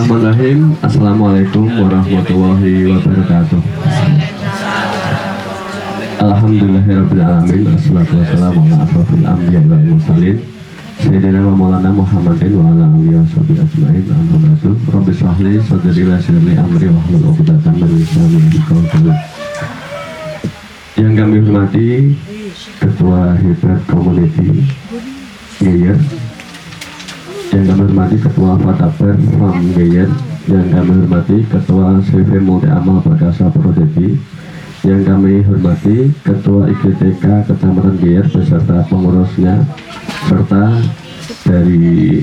Bismillahirrahmanirrahim. Assalamualaikum warahmatullahi wabarakatuh. Alhamdulillahirrahmanirrahim. Assalatu wassalamu ala asrofil anbiya wal mursalin Sayyidina wa maulana Muhammadin wa ala alihi wa sahbihi ajma'in. Amma ba'du. Rabbi shrah li sadri wa yassir li amri wahlul 'uqdatam min lisani yafqahu qawli. Yang kami hormati Ketua Hebat Community Geyer, yang kami hormati Ketua Fataper Farm Geyer, yang kami hormati Ketua CV Multi Amal Perkasa Prodedi, yang kami hormati Ketua IGTK Kecamatan Geyer beserta pengurusnya, serta dari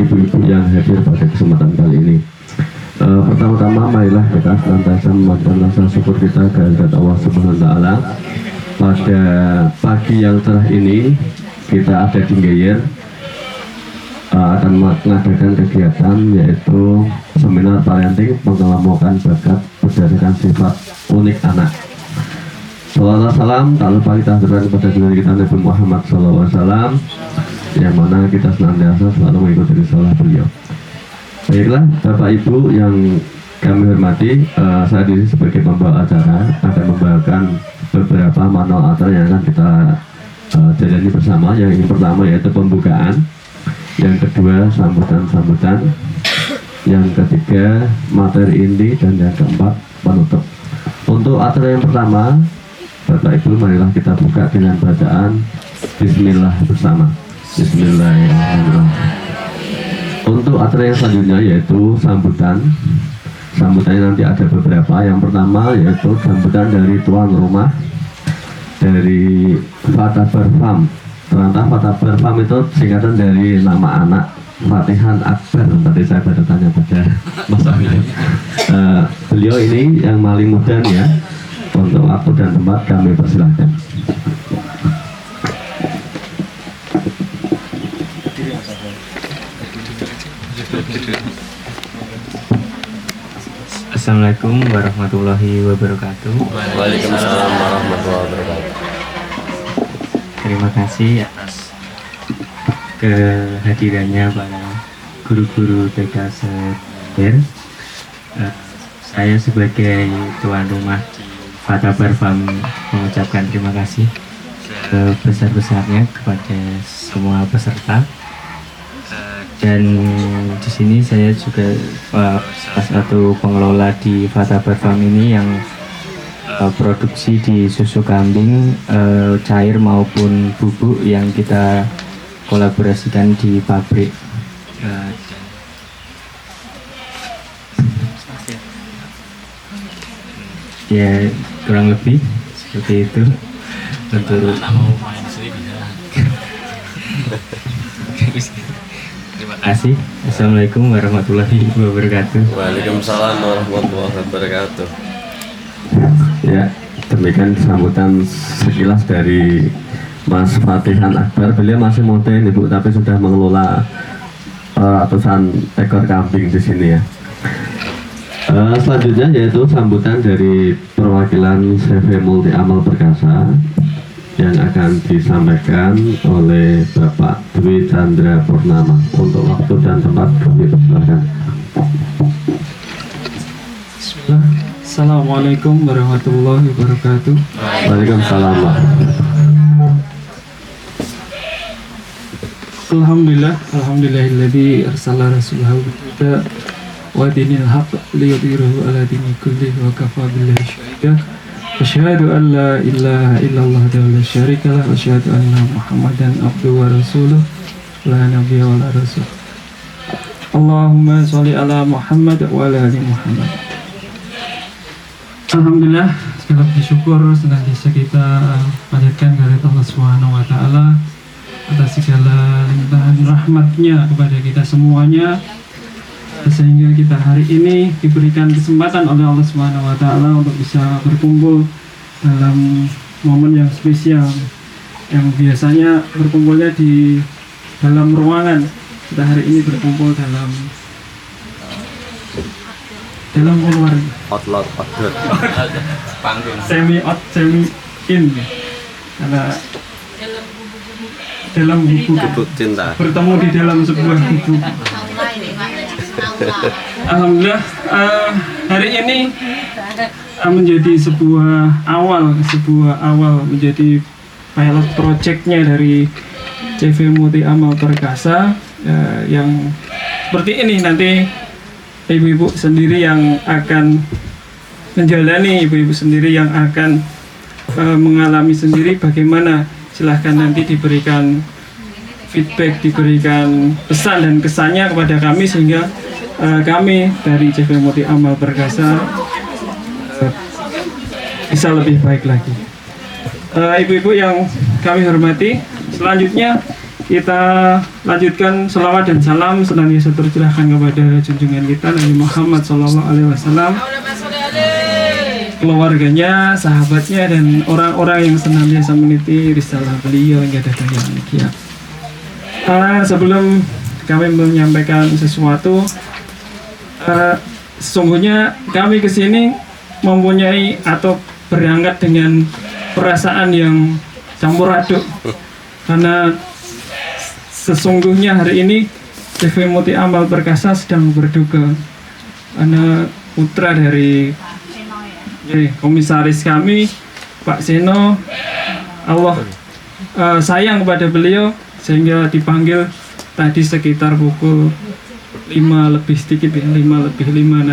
ibu-ibu yang hadir pada kesempatan kali ini. Pertama-tama marilah kita senantiasa memohon rasa syukur kita kehadirat Allah Subhanahu wa Ta'ala. Pada pagi yang cerah ini kita ada di Geyer, akan mengadakan kegiatan yaitu seminar parenting pengelolaan bakat berdasarkan sifat unik anak. Salawat salam tak lupa kita haturkan kepada diri kita Nabi Muhammad SAW, yang mana kita senantiasa selalu mengikuti risalah beliau. Baiklah Bapak Ibu yang kami hormati, saya diri sebagai pembawa acara akan membawakan beberapa manual acara yang akan kita jalani bersama. Yang pertama yaitu pembukaan, yang kedua sambutan-sambutan, yang ketiga materi inti, dan yang keempat penutup. Untuk acara yang pertama, Bapak Ibu marilah kita buka dengan bacaan Bismillah bersama. Bismillahirrahmanirrahim. Untuk acara yang selanjutnya yaitu sambutan. Sambutannya nanti ada beberapa. Yang pertama yaitu sambutan dari tuan rumah dari Fataper Farm. Ternyata Fataper Farm itu singkatan dari nama anak Fatihan Akbar. Tadi saya baru tanya pada Mas Amir. Beliau ini yang paling muda ya. Untuk waktu dan tempat kami persilahkan. Assalamualaikum warahmatullahi wabarakatuh. Waalaikumsalam warahmatullahi wabarakatuh. Terima kasih atas kehadirannya para guru-guru TK Seber. Saya sebagai tuan rumah Fataper Farm mengucapkan terima kasih sebesar-besarnya kepada semua peserta. Dan di sini saya juga salah satu pengelola di Fataper Farm ini yang produksi di susu kambing cair maupun bubuk yang kita kolaborasikan di pabrik. Ya kurang lebih seperti itu. Untuk terima kasih. Assalamualaikum warahmatullahi wabarakatuh. Waalaikumsalam warahmatullahi wabarakatuh. Ya, demikian sambutan sekilas dari Mas Fatihan Akbar. Beliau masih muda ini Bu, tapi sudah mengelola ratusan ekor kambing di sini ya. Selanjutnya yaitu sambutan dari perwakilan CV Multi Amal Perkasa yang akan disampaikan oleh Bapak Dwi Chandra Purnama. Untuk waktu dan tempat kami persilahkan. Bismillah. Assalamualaikum warahmatullahi wabarakatuh. Waalaikumsalam. Alhamdulillah, alhamdulillahilladzi arsala rasulahu bil-huda wa dinil haqq liyudhhirahu ala dini kullihi wa kafa billahi shahida. Asyhadu an la ilaha illallah wa la syarika lah wa asyhadu anna Muhammadan abduhu wa rasuluh la nabiyya wa la rasul. Allahumma sholli ala Muhammad wa ala ali Muhammad. Alhamdulillah, segala puji syukur senantiasa kita panjatkan kepada Allah Subhanahu wa Ta'ala atas segala limpahan rahmatnya kepada kita semuanya, sehingga kita hari ini diberikan kesempatan oleh Allah Subhanahu wa Ta'ala untuk bisa berkumpul dalam momen yang spesial, yang biasanya berkumpulnya di dalam ruangan. Kita hari ini berkumpul dalam keluar Outload. semi out semi in, karena dalam buku Bubuk cinta. bertemu di dalam sebuah buku. Alhamdulillah, hari ini menjadi sebuah awal menjadi pilot projectnya dari CV Multi Amal Perkasa, yang seperti ini. Nanti ibu-ibu sendiri yang akan menjalani, ibu-ibu sendiri yang akan mengalami sendiri bagaimana. Silahkan nanti diberikan feedback, diberikan pesan dan kesannya kepada kami, sehingga kami dari CV Multi Amal Perkasa bisa lebih baik lagi. Ibu-ibu yang kami hormati, selanjutnya kita lanjutkan selawat dan salam senantiasa tercurahkan kepada junjungan kita Nabi Muhammad SAW, keluarganya, sahabatnya, dan orang-orang yang senantiasa meniti risalah beliau hingga datang yang kiamat. Sebelum kami menyampaikan sesuatu, sesungguhnya kami kesini mempunyai atau berangkat dengan perasaan yang campur aduk, karena sesungguhnya hari ini CV Multi Amal Perkasa sedang berduka karena putra dari komisaris kami Pak Seno, Allah sayang kepada beliau sehingga dipanggil tadi sekitar pukul 5 lebih sedikit, 5 lebih 5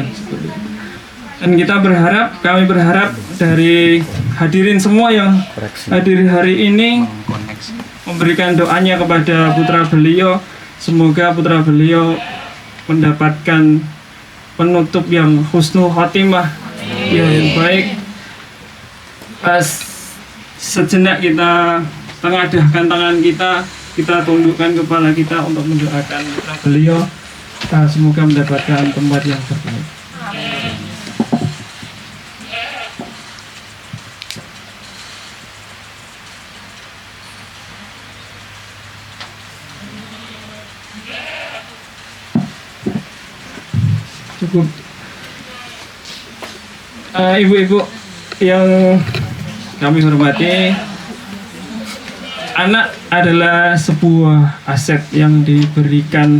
dan kita berharap, kami berharap dari hadirin semua yang hadir hari ini memberikan doanya kepada putra beliau, semoga putra beliau mendapatkan penutup yang husnul khotimah, yang baik. Sejenak kita tengadahkan tangan kita tundukkan kepala kita untuk mendoakan beliau, semoga mendapatkan tempat yang terbaik. Cukup. Ibu-ibu yang kami hormati, anak adalah sebuah aset yang diberikan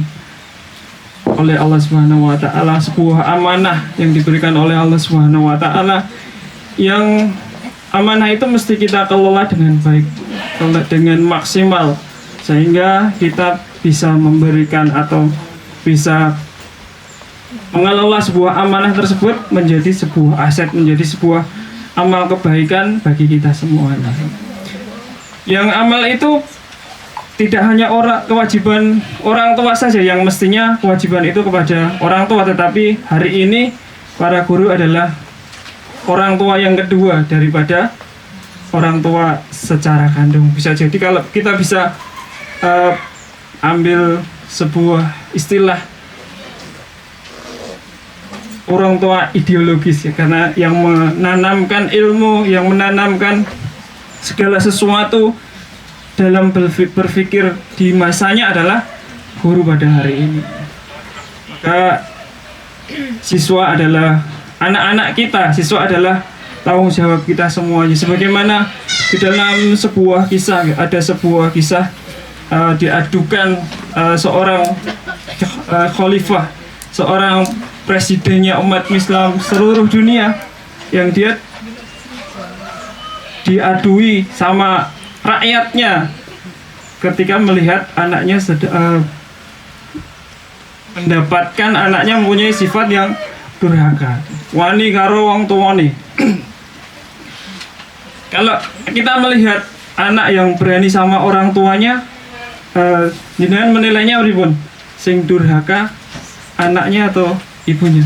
oleh Allah Subhanahu wa taala, sebuah amanah yang diberikan oleh Allah Subhanahu wa taala, yang amanah itu mesti kita kelola dengan baik, dengan maksimal, sehingga kita bisa memberikan atau bisa mengelola sebuah amanah tersebut menjadi sebuah aset, menjadi sebuah amal kebaikan bagi kita semuanya. Yang amal itu tidak hanya kewajiban orang tua saja yang mestinya kewajiban itu kepada orang tua, tetapi hari ini para guru adalah orang tua yang kedua daripada orang tua secara kandung. Bisa jadi kalau kita bisa ambil sebuah istilah orang tua ideologis, ya, karena yang menanamkan ilmu, yang menanamkan segala sesuatu dalam berpikir di masanya adalah guru pada hari ini. Maka siswa adalah anak-anak kita, siswa adalah tanggung jawab kita semuanya. Sebagaimana di dalam sebuah kisah, ada sebuah kisah diadukan seorang khalifah, seorang presidennya umat Islam seluruh dunia, yang dia diadui sama rakyatnya ketika melihat anaknya mendapatkan anaknya mempunyai sifat yang durhaka, wani karo wong tuwane. Kalau kita melihat anak yang berani sama orang tuanya, jenengan menilainya pripun? Sing durhaka anaknya atau ibunya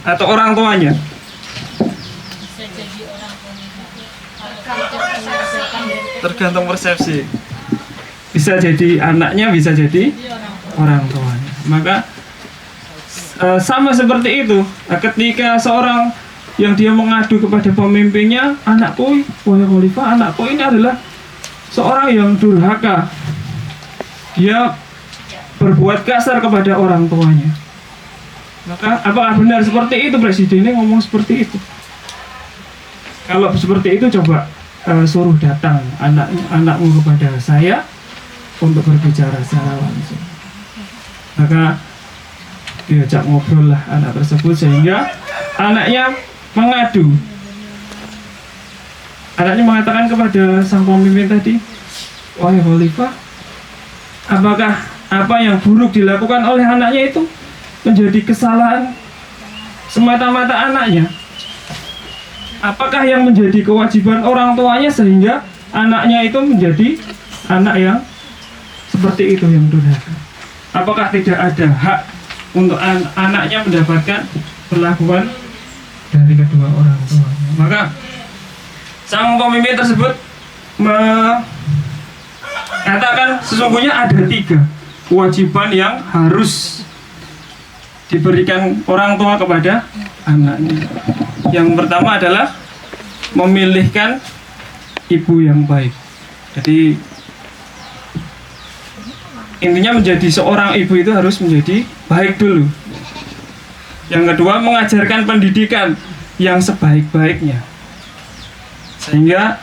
atau orang tuanya? Tergantung persepsi. Bisa jadi anaknya, bisa jadi orang tuanya. Maka sama seperti itu, ketika seorang yang dia mengadu kepada pemimpinnya, anakku, wahai khalifah, anakku ini adalah seorang yang durhaka, dia berbuat kasar kepada orang tuanya. Maka apakah benar seperti itu? Presidennya ngomong seperti itu. Kalau seperti itu, coba suruh datang anakmu kepada saya untuk berbicara secara langsung. Maka diajak ngobrol lah anak tersebut, sehingga anaknya mengadu. Anaknya mengatakan kepada sang pemimpin tadi, wahai khalifah, apakah apa yang buruk dilakukan oleh anaknya itu menjadi kesalahan semata-mata anaknya? Apakah yang menjadi kewajiban orang tuanya sehingga anaknya itu menjadi anak yang seperti itu, yang durhaka? Apakah tidak ada hak untuk anaknya mendapatkan perlakuan dari kedua orang tuanya? Maka sang pemimpin tersebut mengatakan sesungguhnya ada 3 kewajiban yang harus diberikan orang tua kepada anaknya. Yang pertama adalah memilihkan ibu yang baik. Jadi intinya menjadi seorang ibu itu harus menjadi baik dulu. Yang kedua, mengajarkan pendidikan yang sebaik-baiknya, sehingga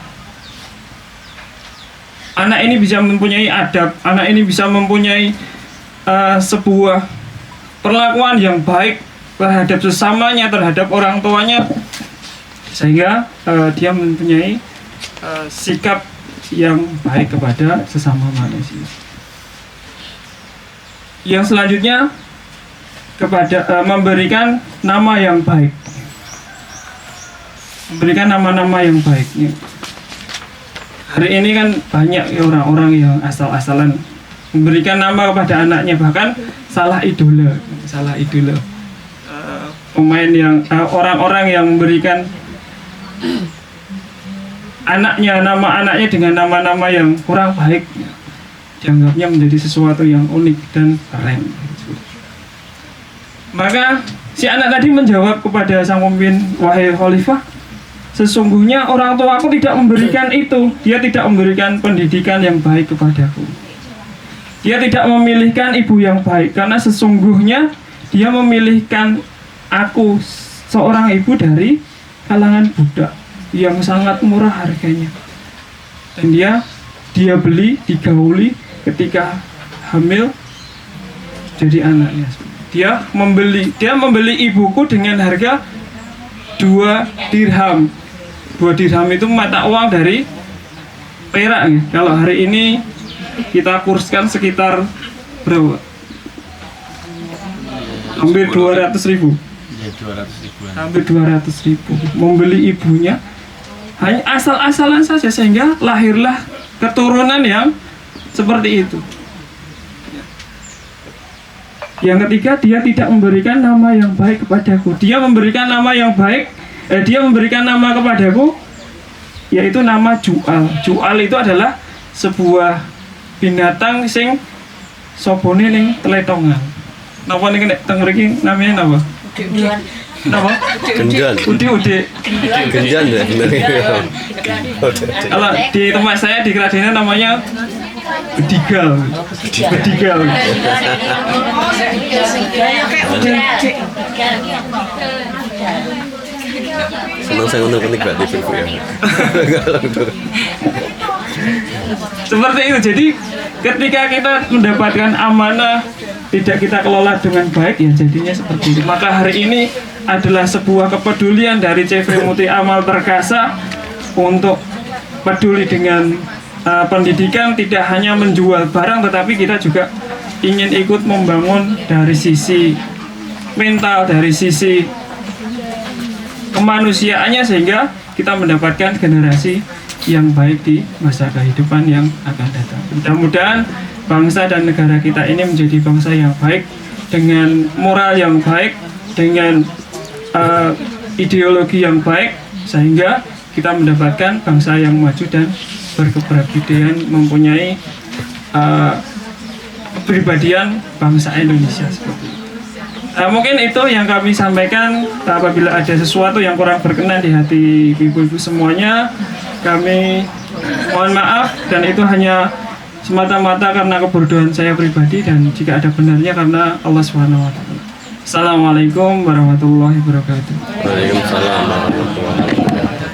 anak ini bisa mempunyai adab, anak ini bisa mempunyai sebuah perlakuan yang baik terhadap sesamanya, terhadap orang tuanya, sehingga dia mempunyai sikap yang baik kepada sesama manusia. Yang selanjutnya kepada memberikan nama yang baik, memberikan nama-nama yang baik. Hari ini kan banyak orang-orang yang asal-asalan memberikan nama kepada anaknya, bahkan salah idola. Pemain yang orang-orang yang memberikan nama anaknya dengan nama-nama yang kurang baik, dianggapnya menjadi sesuatu yang unik dan keren. Maka si anak tadi menjawab kepada sang pemimpin, wahai khalifah, sesungguhnya orang tua aku tidak memberikan itu. Dia tidak memberikan pendidikan yang baik kepadaku. Dia tidak memilihkan ibu yang baik, karena sesungguhnya dia memilihkan aku seorang ibu dari kalangan budak yang sangat murah harganya. Dan dia beli, digauli ketika hamil jadi anaknya. Dia membeli ibuku dengan harga 2 dirham. 2 dirham itu mata uang dari perak ya. Kalau hari ini kita kurskan sekitar berapa? Hampir 200.000. Hampir 200.000. Membeli ibunya hanya asal-asalan saja, sehingga lahirlah keturunan yang seperti itu. Yang ketiga, dia tidak memberikan nama yang baik kepadaku. Dia memberikan nama yang baik, dia memberikan nama kepadaku, yaitu nama Jual. Jual itu adalah sebuah binatang sing sobone ning teletongan. Napa ning teng mriki namanya napa? Napa? Genjan. Ude. Genjan ya benar. Kalau di tempat saya di Keradenan namanya Bedigal. Senang saya unik Mbak di buku ya. Seperti itu. Jadi ketika kita mendapatkan amanah tidak kita kelola dengan baik, ya jadinya seperti itu. Maka hari ini adalah sebuah kepedulian dari CV Muti Amal Perkasa untuk peduli dengan pendidikan, tidak hanya menjual barang, tetapi kita juga ingin ikut membangun dari sisi mental, dari sisi kemanusiaannya, sehingga kita mendapatkan generasi yang baik di masa kehidupan yang akan datang. Mudah-mudahan bangsa dan negara kita ini menjadi bangsa yang baik, dengan moral yang baik, dengan ideologi yang baik, sehingga kita mendapatkan bangsa yang maju dan berkepribadian, mempunyai kepribadian bangsa Indonesia seperti itu. Mungkin itu yang kami sampaikan. Apabila ada sesuatu yang kurang berkenan di hati ibu-ibu semuanya, kami mohon maaf, dan itu hanya semata-mata karena kebodohan saya pribadi, dan jika ada benarnya karena Allah SWT. Assalamualaikum warahmatullahi wabarakatuh. Waalaikumsalam warahmatullahi wabarakatuh.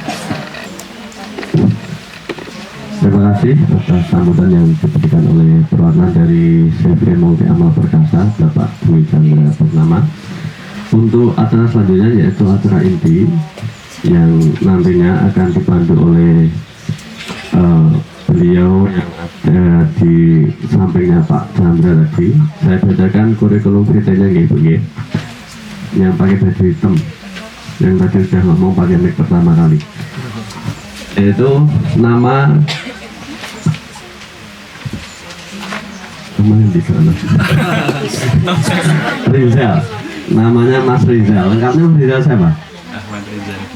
Terima kasih kasih atas sambutan yang diberikan oleh perwakilan dari CV Multi Amal Perkasa, Bapak Dwi Chandra Purnama. Untuk acara selanjutnya yaitu acara inti yang nantinya akan dipandu oleh beliau yang ada di sampingnya Pak Chandra tadi. Saya bacakan kurikulum vitae-nya nggih, Bu nggih. Yang pakai baju hitam, yang tadi sudah ngomong pakai mic pertama kali. Yaitu nama yang di sana. Rizal. Namanya Mas Rizal. Lengkapnya Mas Rizal siapa?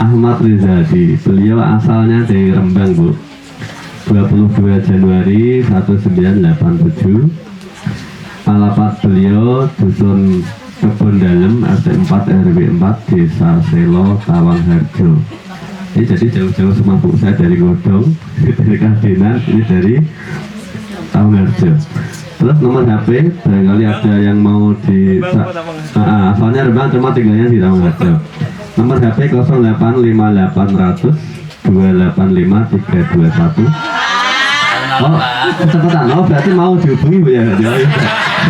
Ahmad Rizadi. Beliau asalnya dari Rembang, Bu. 22 Januari 1987. Alamat beliau Dusun Kebon Dalem, RT 4 RW 4, Desa Selo, Tawangharjo. Ini jadi jauh-jauh semua, Bu. Saya dari Godong, dari Kadenan, ini dari Tawangharjo. Terus nomor HP, barangkali ada yang mau di asalnya Rembang cuma tinggalnya di Tawangharjo. Nomor HP 085800 285 321. Oh, kecepatan. Oh, berarti mau dihubungi, Bu ya?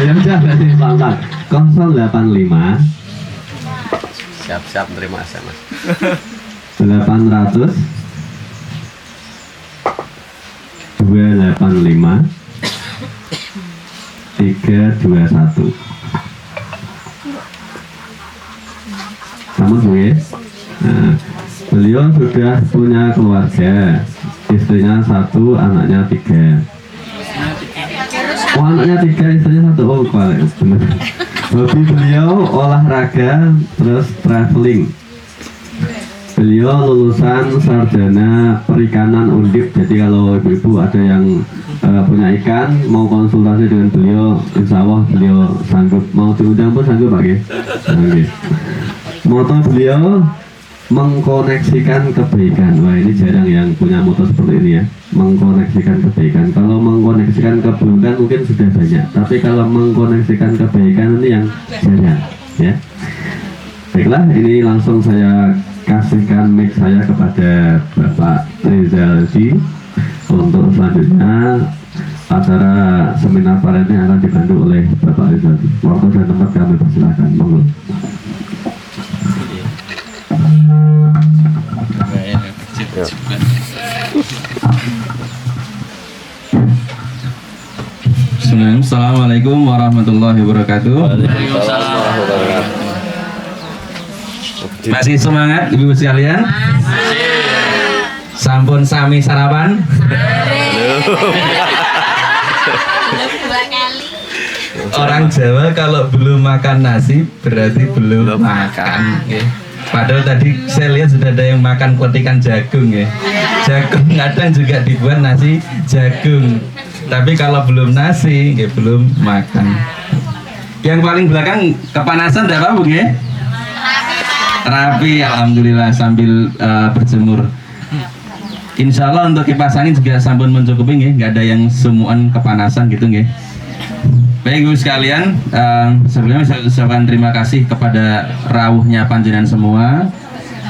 Ya udah, berarti pelan-pelan. 085 Siap-siap terima SMS. 800 285 321. Sama Bu ya? Nah, beliau sudah punya keluarga, istrinya 1, anaknya 3. Oh, anaknya 3, istrinya 1. Oh, benar. Hobi beliau olahraga, terus traveling. Beliau lulusan sarjana perikanan Undip. Jadi kalau ibu-ibu ada yang punya ikan, mau konsultasi dengan beliau, insya Allah beliau sanggup. Mau diundang pun sanggup, Pak. Oke. Moto beliau mengkoneksikan kebaikan. Wah, ini jarang yang punya moto seperti ini ya. Mengkoneksikan kebaikan. Kalau mengkoneksikan keburukan mungkin sudah banyak, tapi kalau mengkoneksikan kebaikan ini yang jarang ya. Baiklah, ini langsung saya kasihkan mic saya kepada Bapak Rizaldi untuk selanjutnya acara seminar parenting yang akan dibantu oleh Bapak Rizaldi. Waktu dan tempat kami persilakan. Monggo. Assalamualaikum warahmatullahi wabarakatuh. Masih semangat ibu sekalian? Sampun sami sarapan? Orang Jawa kalau belum makan nasi berarti belum makan. Padahal tadi saya lihat sudah ada yang makan kotikan jagung ya. Jagung kadang juga dibuat nasi jagung. Tapi kalau belum nasi, ya belum makan. Yang paling belakang kepanasan tidak apa-apa, ya? Rapi, alhamdulillah sambil berjemur. Insya Allah untuk kipas angin juga sampun mencukupi, ya. Nggak ada yang sumuan kepanasan gitu, ya. Baik ibu sekalian, sebelumnya saya ucapkan terima kasih kepada rawuhnya panjenengan semua,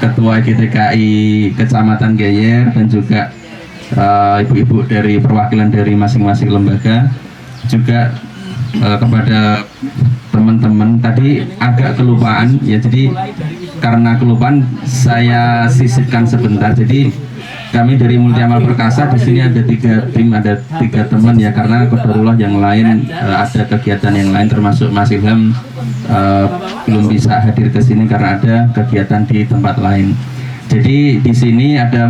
Ketua GTKI Kecamatan Geyer dan juga ibu-ibu dari perwakilan dari masing-masing lembaga, juga kepada teman-teman tadi agak kelupaan ya, jadi karena kelupaan saya sisipkan sebentar. Jadi kami dari Multi Amal Perkasa di sini ada 3 tim, ada 3 teman ya, karena qadarullah yang lain ada kegiatan yang lain, termasuk Mas Ilham belum bisa hadir ke sini karena ada kegiatan di tempat lain. Jadi di sini ada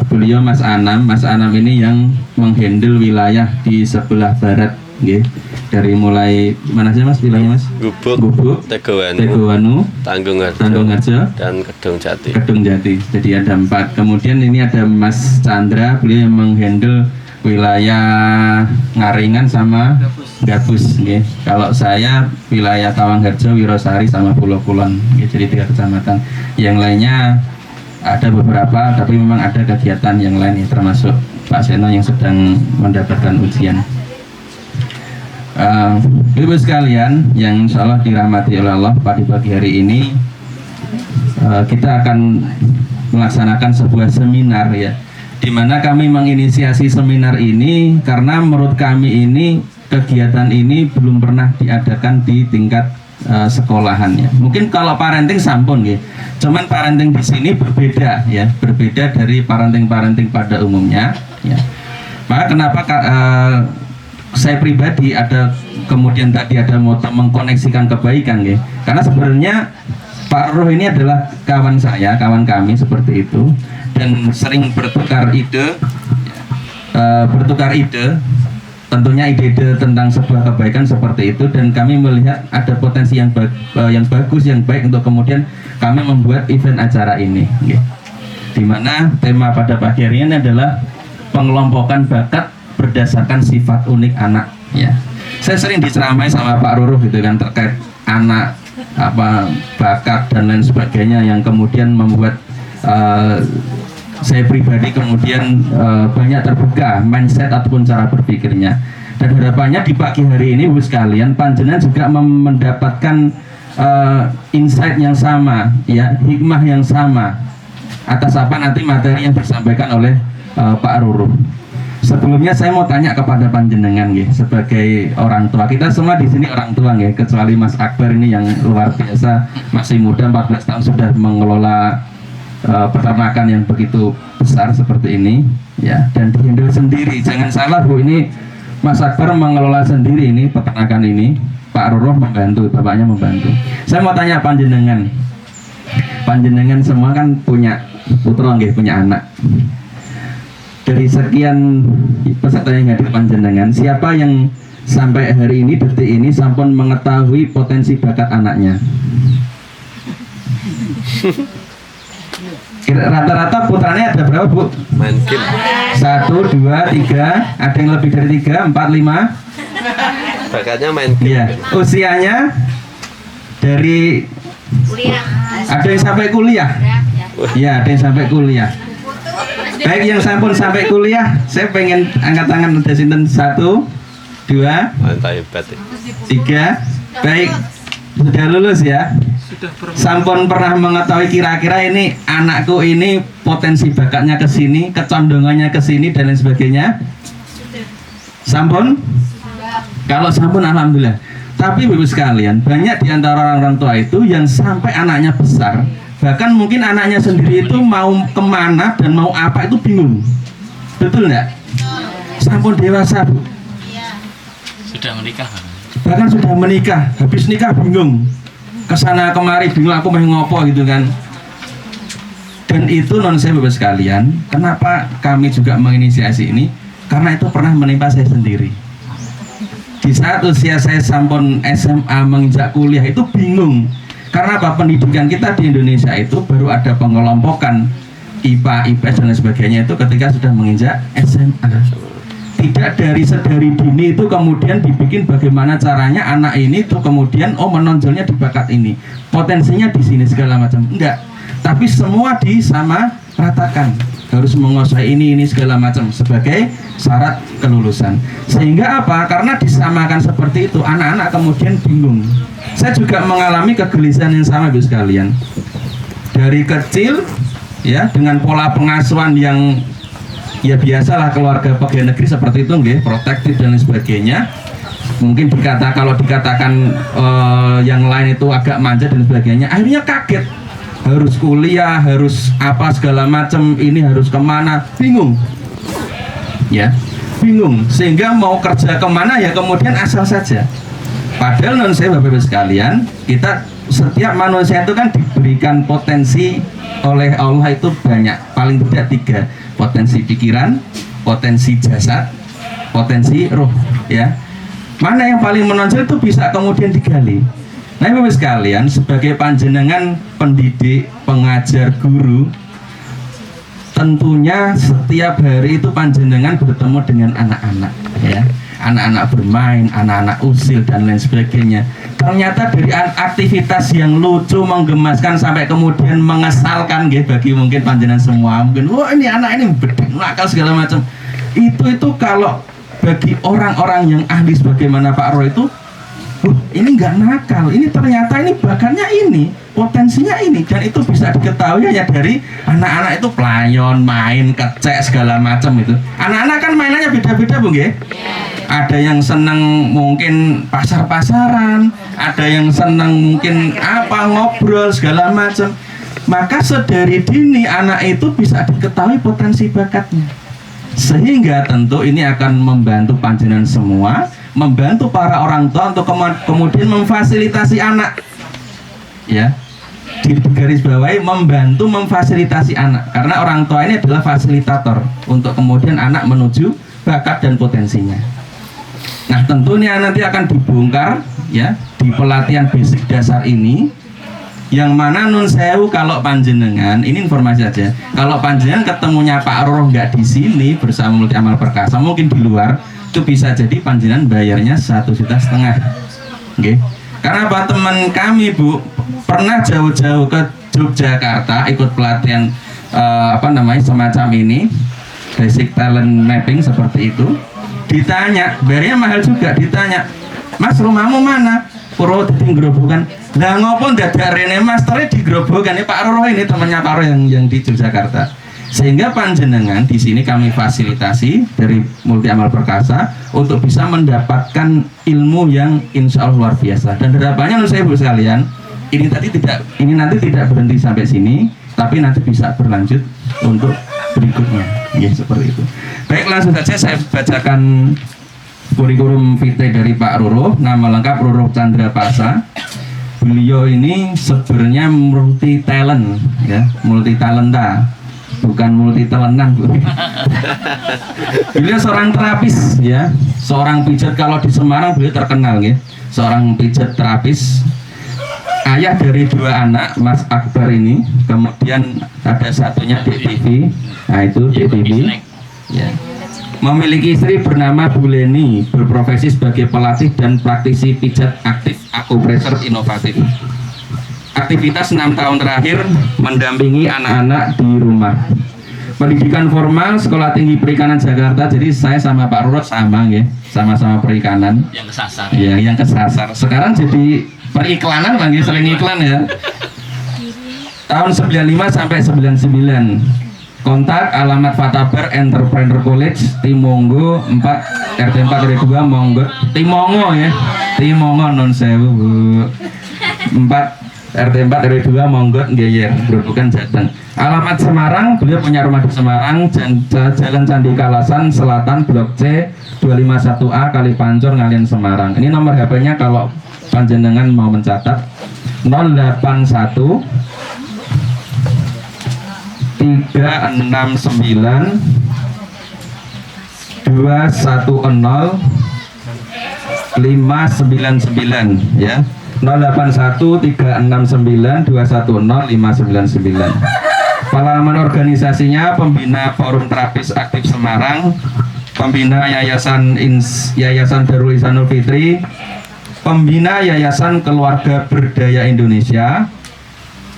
beliau Mas Anam. Mas Anam ini yang menghandle wilayah di sebelah barat, okay. Dari mulai mana sih Mas wilayahnya Mas? Gubuk, Tegowanu, Tanggungharjo, dan Kedung Jati. Jadi ada 4. Kemudian ini ada Mas Chandra, beliau yang menghandle wilayah Ngaringan sama Gabus. Okay. Kalau saya wilayah Tawangharjo, Wirosari sama Pulau Kulon. Okay. Jadi 3 kecamatan. Yang lainnya ada beberapa, tapi memang ada kegiatan yang lain ya, termasuk Pak Seno yang sedang mendapatkan ujian. Ibu sekalian yang insya Allah dirahmati oleh Allah, pada pagi hari ini kita akan melaksanakan sebuah seminar ya, di mana kami menginisiasi seminar ini karena menurut kami ini kegiatan ini belum pernah diadakan di tingkat sekolahan ya. Mungkin kalau parenting sampun ya. Cuman parenting di sini berbeda ya, berbeda dari parenting pada umumnya ya. Maka kenapa saya pribadi ada kemudian tadi ada moto mengkoneksikan kebaikan ya. Karena sebenarnya Pak Roh ini adalah kawan saya, kawan kami seperti itu, dan sering bertukar ide, tentunya ide-ide tentang sebuah kebaikan seperti itu, dan kami melihat ada potensi yang bagus, yang baik untuk kemudian kami membuat event acara ini, di mana tema pada pagi hari ini adalah pengelompokan bakat berdasarkan sifat unik anak. Ya, saya sering diceramai sama Pak Ruru gitu kan terkait anak, bakat dan lain sebagainya yang kemudian membuat saya pribadi kemudian banyak terbuka mindset ataupun cara berpikirnya, dan harapannya di pagi hari ini Ibu sekalian panjenengan juga mendapatkan insight yang sama ya, hikmah yang sama atas apa nanti materi yang disampaikan oleh Pak Ruru. Sebelumnya saya mau tanya kepada panjenengan sebagai orang tua. Kita semua di sini orang tua kecuali Mas Akbar ini yang luar biasa, masih muda, 14 tahun sudah mengelola peternakan yang begitu besar seperti ini ya, dan dihandle sendiri. Jangan salah Bu, ini Mas Akbar mengelola sendiri ini peternakan ini, Pak Roro membantu, bapaknya membantu. Saya mau tanya panjenengan semua kan punya putra punya anak. Dari sekian peserta yang hadir panjenengan, siapa yang sampai hari ini detik ini sampun mengetahui potensi bakat anaknya? Rata-rata putranya ada berapa Bu? Main game. 1, 2, 3, ada yang lebih dari 3, 4, 5. Bakatnya main game. Iya. Usianya dari kuliah. ada yang sampai kuliah. Iya, ada yang sampai kuliah. Baik, yang sampun sampai kuliah, saya pengen angkat tangan ada sinten 1, 2, Mantap hebat ya. 3. Baik, sudah lulus ya. Sampun pernah mengetahui kira-kira ini anakku ini potensi bakatnya ke sini, kecondongannya ke sini dan lain sebagainya? Sampun? Kalau sampun alhamdulillah. Tapi Bapak sekalian, banyak di antara orang tua itu yang sampai anaknya besar, bahkan mungkin anaknya sendiri itu mau kemana dan mau apa itu bingung. Betul nggak? Sampun dewasa Bu. Sudah menikah. Bahkan sudah menikah, habis nikah bingung, kesana kemari bingung aku mau ngopo gitu kan. Dan itu non saya Bapak sekalian, kenapa kami juga menginisiasi ini? Karena itu pernah menimpa saya sendiri. Di saat usia saya sampun SMA menginjak kuliah itu bingung. Karena apa? Pendidikan kita di Indonesia itu baru ada pengelompokan IPA, IPS dan lain sebagainya itu ketika sudah menginjak SMA. Tidak sedari dini itu kemudian dibikin bagaimana caranya anak ini tuh kemudian menonjolnya di bakat ini, potensinya di sini segala macam. Enggak, tapi semua disamaratakan, harus menguasai ini segala macam sebagai syarat kelulusan. Sehingga apa? Karena disamakan seperti itu, anak-anak kemudian bingung. Saya juga mengalami kegelisahan yang sama Bu sekalian. Dari kecil ya, dengan pola pengasuhan yang ya biasalah keluarga pegawai negeri seperti itu protektif dan lain sebagainya. Mungkin kalau dikatakan yang lain itu agak manja dan sebagainya, akhirnya kaget. Harus kuliah, harus apa segala macam, ini harus kemana, bingung. Ya, bingung. Sehingga mau kerja kemana ya kemudian asal saja. Padahal non saya Bapak-Ibu sekalian, kita setiap manusia itu kan diberikan potensi oleh Allah itu banyak, paling tidak 3, potensi pikiran, potensi jasad, potensi roh, ya. Mana yang paling menonjol itu bisa kemudian digali. Nah Bapak sekalian, sebagai panjenengan pendidik, pengajar, guru, tentunya setiap hari itu panjenengan bertemu dengan anak-anak, ya. Anak-anak bermain, anak-anak usil dan lain sebagainya. Ternyata dari aktivitas yang lucu, menggemaskan sampai kemudian mengesalkan bagi mungkin panjenengan semua, mungkin wah ini anak ini bedeng nakal segala macam. Itu kalau bagi orang-orang yang ahli sebagaimana Pak Roy itu, ini nggak nakal, ini ternyata ini bakatnya ini, potensinya ini, dan itu bisa diketahui hanya dari anak-anak itu pelayon, main, kecek segala macam itu. Anak-anak kan mainannya beda-beda, Bu nggih. Ada yang seneng mungkin pasar-pasaran, ada yang seneng mungkin apa ngobrol segala macam. Maka sedari dini anak itu bisa diketahui potensi bakatnya. Sehingga tentu ini akan membantu panjenengan semua, membantu para orang tua untuk kemudian memfasilitasi anak. Ya, di garis bawahi membantu memfasilitasi anak, karena orang tua ini adalah fasilitator untuk kemudian anak menuju bakat dan potensinya. Nah, tentunya nanti akan dibongkar ya di pelatihan basic dasar ini, yang mana nun sewu kalau panjenengan, ini informasi aja, kalau panjenengan ketemunya Pak Roro nggak di sini bersama Multi Amal Perkasa, mungkin di luar, itu bisa jadi panjenengan bayarnya 1,5 juta. Oke. Karena apa, teman kami Bu pernah jauh-jauh ke Yogyakarta ikut pelatihan semacam ini, basic talent mapping seperti itu. Ditanya, bayarnya mahal juga, ditanya, Mas rumahmu mana? Purwodadi Grobogan. Lah ngopo dadak rene masternya di Grobogan? Ini Pak Roro ini temannya Pak Roro yang di Yogyakarta. Sehingga panjenengan di sini kami fasilitasi dari Multi Amal Perkasa untuk bisa mendapatkan ilmu yang insya Allah luar biasa. Dan harapannya menurut saya Bu sekalian, ini nanti tidak berhenti sampai sini, tapi nanti bisa berlanjut untuk berikutnya. Ya seperti itu. Baik, langsung saja saya bacakan kurikulum vitae dari Pak Roro. Nama lengkap Roro Chandra Pasa. Beliau ini sebenarnya multi talent, ya, multi talenta. Bukan multi telenan, Bu. Beliau seorang terapis ya, seorang pijat. Kalau di Semarang beliau terkenal ya, seorang pijat terapis. Ayah dari 2 anak, Mas Akbar ini, kemudian ada satunya DTV. Nah itu DTV ya. Memiliki istri bernama Bu Leni, berprofesi sebagai pelatih dan praktisi pijat aktif akupresur inovatif. Aktivitas 6 tahun terakhir mendampingi anak-anak di rumah. Pendidikan formal Sekolah Tinggi Perikanan Jakarta. Jadi saya sama Pak Roro sama ya, sama-sama perikanan. Yang kesasar. Ya, yang kesasar. Sekarang jadi periklanan, lagi sering iklan ya. Tahun 95 sampai 99. Kontak alamat Fatabar Entrepreneur College, Timonggo 4 RT 4 RW 2 Monggo. Timongo ya. Timongo non sewu, Bu. 4 RT 4 RW 2 Monggo Geyer, Grobogan Jateng. Alamat Semarang, beliau punya rumah di Semarang, Jalan Candi Kalasan Selatan, Blok C 251A Kalipancur, Ngalian, Semarang. Ini nomor HP-nya kalau panjenengan mau mencatat, 081 369 210 599 ya. 081-369-210-599. Pengalaman organisasinya pembina Forum Terapis Aktif Semarang, pembina Yayasan Darul Ihsanul Fitri, pembina Yayasan Keluarga Berdaya Indonesia,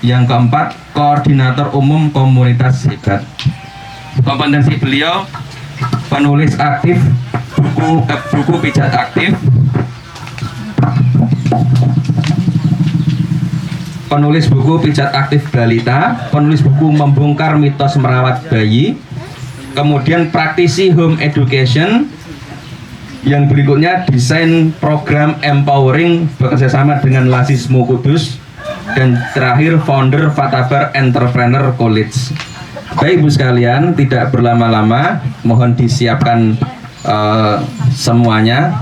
yang keempat koordinator umum komunitas hebat. Kompetensi beliau penulis aktif buku pijat aktif, penulis buku pijat aktif balita, penulis buku membongkar mitos merawat bayi, kemudian praktisi home education, yang berikutnya desain program empowering bekerjasama dengan Lasismo Kudus, dan terakhir founder Fatabar Entrepreneur College. Baik Bu sekalian, tidak berlama-lama, mohon disiapkan semuanya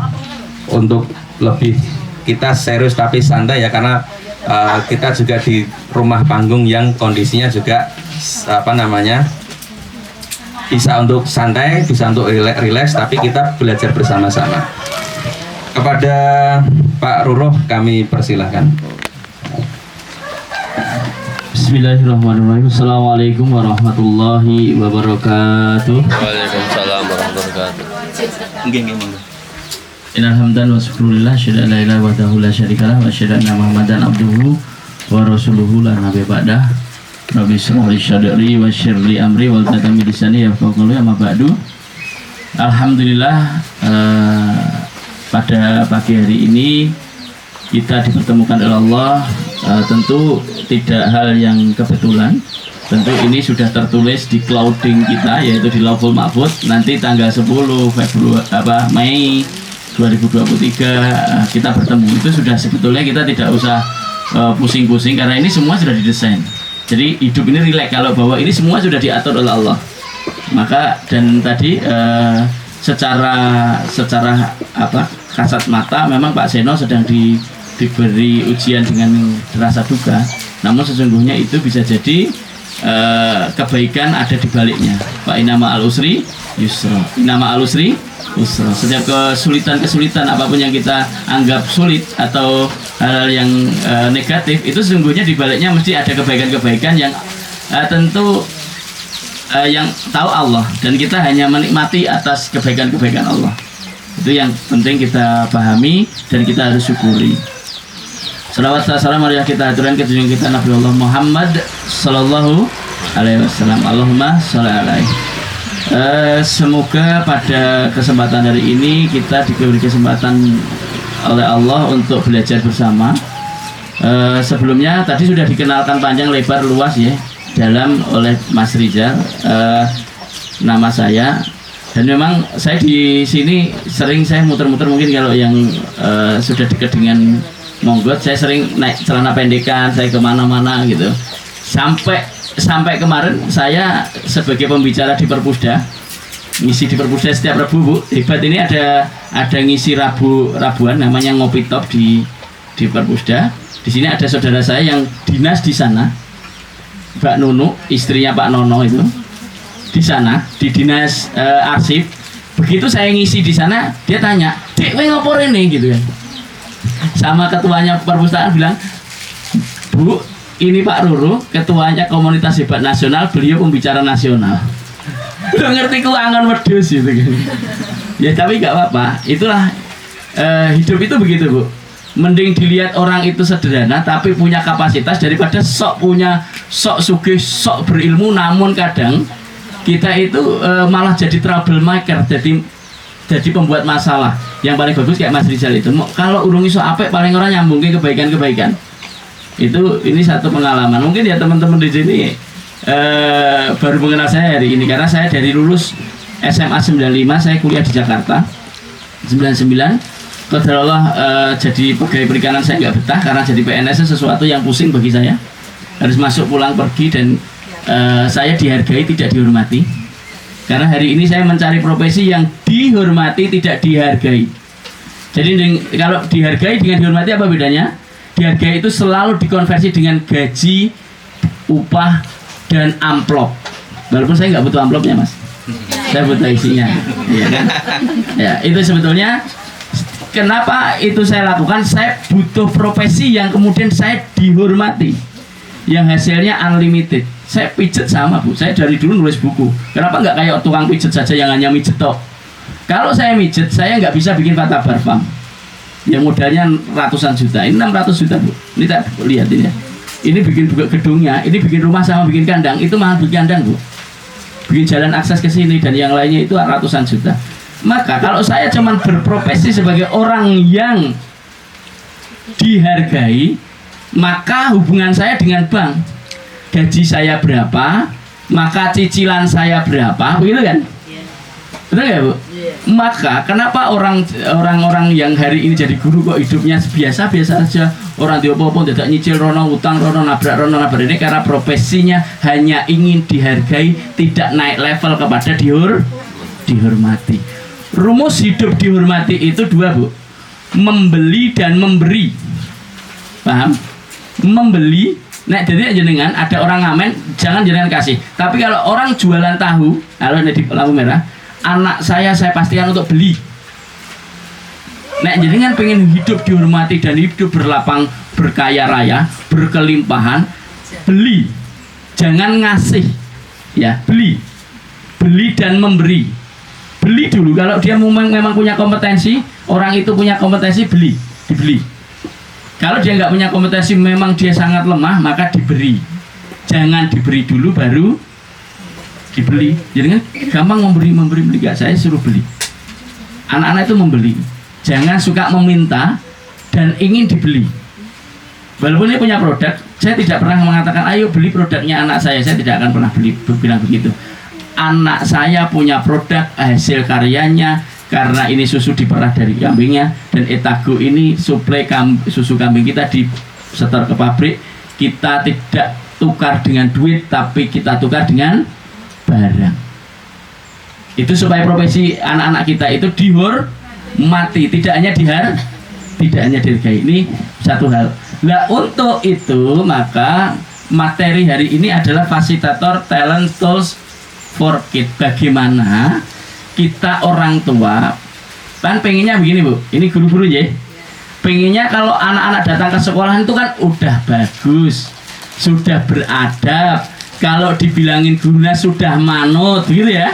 untuk lebih kita serius tapi santai ya, karena kita juga di rumah panggung yang kondisinya juga bisa untuk santai, bisa untuk relax, tapi kita belajar bersama-sama. Kepada Pak Roro kami persilahkan. Bismillahirrahmanirrahim. Assalamualaikum warahmatullahi wabarakatuh. Waalaikumsalam warahmatullahi wabarakatuh. Nggih, Innalhamdulillah wa syukurillah, syada la ilaha wahdahu la syarikalah, wa syada anna Muhammadan abduhu wa rasuluhu la nabiyya ba'dah. Rabbi shrah li sadri wa yassir li amri wa tatami lisani yafqahu qawli, amma ba'du. Alhamdulillah, pada pagi hari ini kita dipertemukan oleh Allah tentu tidak hal yang kebetulan. Tentu ini sudah tertulis di clouding kita, yaitu di Lauhul Mahfuz. Nanti tanggal 10 Mei 2023 kita bertemu. Itu sudah sebetulnya kita tidak usah pusing-pusing karena ini semua sudah didesain. Jadi hidup ini rileks kalau bahwa ini semua sudah diatur oleh Allah. Maka dan tadi secara kasat mata memang Pak Seno sedang diberi ujian dengan rasa duka. Namun sesungguhnya itu bisa jadi kebaikan ada di baliknya. Fa inna ma'al usri yusra. Inna ma'al usri yusra. Setiap kesulitan apapun yang kita anggap sulit atau hal yang negatif, itu sesungguhnya di baliknya mesti ada kebaikan-kebaikan yang tentu yang tahu Allah, dan kita hanya menikmati atas kebaikan-kebaikan Allah. Itu yang penting kita pahami dan kita harus syukuri. Salawat salam marilah kita aturkan ke junjungan kita Nabi Allah Muhammad sallallahu alaihi wasallam. Allahumma sholli alaihi. Semoga pada kesempatan hari ini kita diberi kesempatan oleh Allah untuk belajar bersama. Sebelumnya tadi sudah dikenalkan panjang lebar luas ya dalam oleh Mas Rizal, nama saya, dan memang saya di sini sering saya muter-muter, mungkin kalau yang sudah dekat dengan Monggot, saya sering naik celana pendekan, saya kemana-mana gitu. Sampai kemarin saya sebagai pembicara di Perpusda, ngisi di Perpusda setiap Rabu, Bu. Hebat ini ada ngisi Rabuan namanya Ngopi Top di Perpusda. Di sini ada saudara saya yang dinas di sana, Mbak Nunu, istrinya Pak Nono itu di sana di dinas arsip. Begitu saya ngisi di sana, dia tanya, "Dek, kowe ngopo rene?" gitu kan. Sama ketuanya perpustakaan bilang, "Bu, ini Pak Ruru, ketuanya Komunitas Hebat Nasional, beliau pembicara nasional." Udah ngerti ku angan wedhus gitu kan. Ya tapi gak apa-apa, itulah hidup itu begitu, Bu. Mending dilihat orang itu sederhana tapi punya kapasitas daripada sok sugih, sok berilmu, namun kadang kita itu malah jadi troublemaker, jadi pembuat masalah. Yang paling bagus kayak Mas Rizal itu, kalau urung iso apik paling orang nyambungin kebaikan-kebaikan. Ini satu pengalaman. Mungkin ya teman-teman di sini baru mengenal saya hari ini karena saya dari lulus SMA 95 saya kuliah di Jakarta. 99 qadarullah jadi pegawai perikanan saya nggak betah karena jadi PNS sesuatu yang pusing bagi saya. Harus masuk pulang pergi dan saya dihargai tidak dihormati. Karena hari ini saya mencari profesi yang dihormati tidak dihargai. Jadi kalau dihargai dengan dihormati apa bedanya? Dihargai itu selalu dikonversi dengan gaji, upah, dan amplop. Walaupun saya nggak butuh amplopnya, Mas. Saya butuh isinya. Ya, kan? Ya, itu sebetulnya kenapa itu saya lakukan. Saya butuh profesi yang kemudian saya dihormati, yang hasilnya unlimited. Saya pijet sama, Bu. Saya dari dulu nulis buku. Kenapa nggak kayak tukang pijet saja yang hanya mijet tok? Kalau saya mijet, saya nggak bisa bikin Fata Barfam yang modalnya ratusan juta. Ini 600 juta, Bu. Ini tak lihat ini ya. Ini bikin gedungnya, ini bikin rumah sama bikin kandang. Itu mahal bikin kandang, Bu. Bikin jalan akses ke sini dan yang lainnya itu ratusan juta. Maka kalau saya cuman berprofesi sebagai orang yang dihargai, maka hubungan saya dengan bank, gaji saya berapa, maka cicilan saya berapa, begitu kan? Betul ya, Bu? Maka kenapa orang-orang yang hari ini jadi guru kok hidupnya biasa-biasa saja, orang diopo-opo tidak nyicil rono, utang rono, nabrak ini karena profesinya hanya ingin dihargai, tidak naik level kepada dihormati. Rumus hidup dihormati itu dua, Bu. Membeli dan memberi. Paham? Membeli. Nah, jadi jenengan ada orang ngamen, jangan jenengan kasih. Tapi kalau orang jualan tahu, kalau di lampu merah, anak saya pastikan untuk beli. Nah, jenengan pengen hidup dihormati dan hidup berlapang, berkaya raya, berkelimpahan, beli. Jangan ngasih. Ya, beli. Beli dan memberi. Beli dulu. Kalau dia memang punya kompetensi, orang itu punya kompetensi, dibeli. Kalau dia nggak punya kompetensi, memang dia sangat lemah, maka diberi. Jangan diberi dulu baru dibeli. Jadi kan gampang memberi nggak, saya suruh beli. Anak-anak itu membeli. Jangan suka meminta dan ingin dibeli. Walaupun dia punya produk, saya tidak pernah mengatakan ayo beli produknya anak saya tidak akan pernah bilang begitu. Anak saya punya produk hasil karyanya, karena ini susu diperah dari kambingnya, dan Etago ini suplai susu kambing kita disetor ke pabrik. Kita tidak tukar dengan duit, tapi kita tukar dengan barang. Itu supaya profesi anak-anak kita itu dihormati, tidak hanya dihargai. Ini satu hal. Nah, untuk itu maka materi hari ini adalah fasilitator talent tools for kids. Bagaimana kita orang tua kan pengennya begini Bu, ini guru-guru ya, pengennya kalau anak-anak datang ke sekolahan itu kan udah bagus, sudah beradab, kalau dibilangin gurunya sudah manut gitu ya.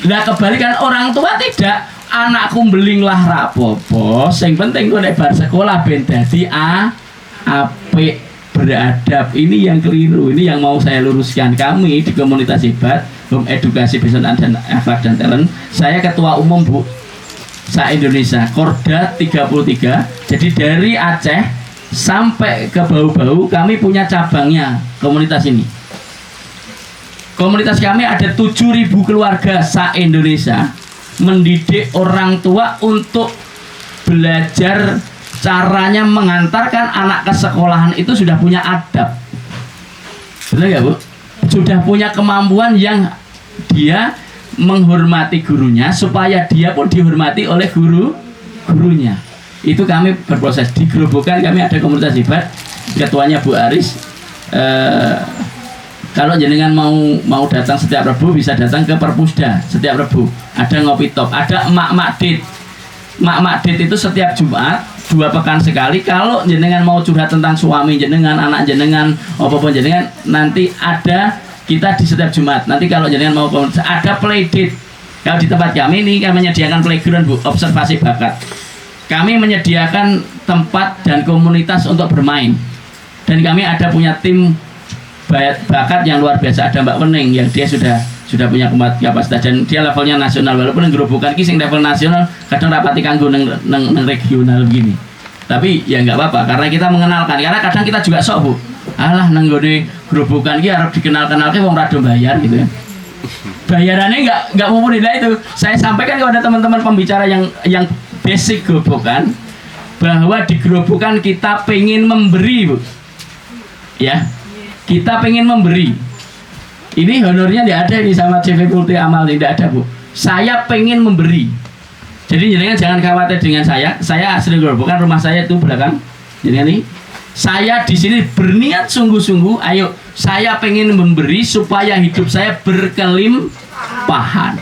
Nah kebalikan orang tua tidak, anakku beling lah rapopo, yang penting gue bar sekolah ben dadi apik beradab. Ini yang keliru, ini yang mau saya luruskan. Kami di komunitas Hebat Home Edukasi Bisnis dan Akhlak dan Talent, saya ketua umum Bu se-Indonesia, Korda 33. Jadi dari Aceh sampai ke Bau-Bau kami punya cabangnya komunitas ini. Komunitas kami ada 7.000 keluarga se-Indonesia, mendidik orang tua untuk belajar caranya mengantarkan anak ke sekolahan itu sudah punya adab. Benar ya Bu? Sudah punya kemampuan yang dia menghormati gurunya supaya dia pun dihormati oleh gurunya. Itu kami berproses. Di Grobogan kami ada komunitas Hebat, ketuanya Bu Aris. Kalau jenengan mau datang setiap Rebu bisa datang ke Perpusda setiap Rebu. Ada ngopi top, ada emak-emak dit. Emak-emak dit itu setiap Jumat 2 pekan sekali. Kalau jenengan mau curhat tentang suami jenengan, anak jenengan, apapun jenengan, nanti ada kita di setiap Jumat. Nanti kalau jenengan mau ada play date. Kalau di tempat kami ini kami menyediakan playground Bu, observasi bakat. Kami menyediakan tempat dan komunitas untuk bermain. Dan kami ada punya tim bakat yang luar biasa. Ada Mbak Wening yang dia sudah punya kapasitas dan dia levelnya nasional. Walaupun yang Grobogan ki sing level nasional kadang rapati kanggo neng regional begini. Tapi ya nggak apa-apa karena kita mengenalkan. Karena kadang kita juga sok Bu. Alah nang gone Grobogan ki harus dikenal-kenalke wong rada bayar gitu ya. Bayarannya nggak mumpuni. Nah itu saya sampaikan kepada teman-teman pembicara yang basic Grobogan bahwa di Grobogan kita pengen memberi Bu. Ya. Kita pengen memberi. Ini honornya tidak ada di sama CV Multi Amal, tidak ada Bu. Saya pengen memberi. Jadi jangan khawatir dengan saya. Saya asli Grobogan, rumah saya itu belakang. Jadi ini saya di sini berniat sungguh-sungguh. Ayo, saya pengen memberi supaya hidup saya berkelimpahan.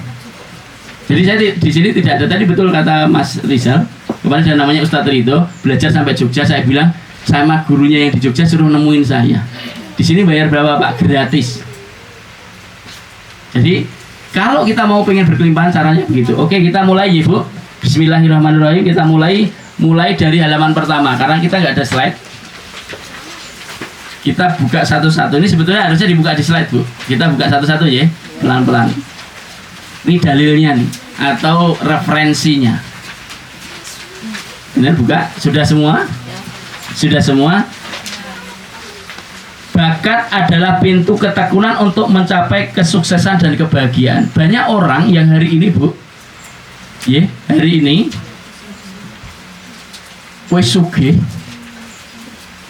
Jadi saya di sini tidak ada. Tadi betul kata Mas Rizal. Kemarin ada namanya Ustadz Ridho, belajar sampai Jogja. Saya bilang sama gurunya yang di Jogja suruh nemuin saya. Di sini bayar berapa Pak? Gratis. Jadi kalau kita mau pengen berkelimpahan caranya begitu. Oke, kita mulai ya Bu. Bismillahirrahmanirrahim. Kita mulai dari halaman pertama karena kita nggak ada slide. Kita buka satu-satu. Ini sebetulnya harusnya dibuka di slide Bu. Kita buka satu-satu ya, pelan-pelan. Ini dalilnya nih atau referensinya. Ini buka. Sudah semua? Sudah semua? Bakat adalah pintu ketekunan untuk mencapai kesuksesan dan kebahagiaan. Banyak orang yang hari ini Bu, hari ini wis sugih,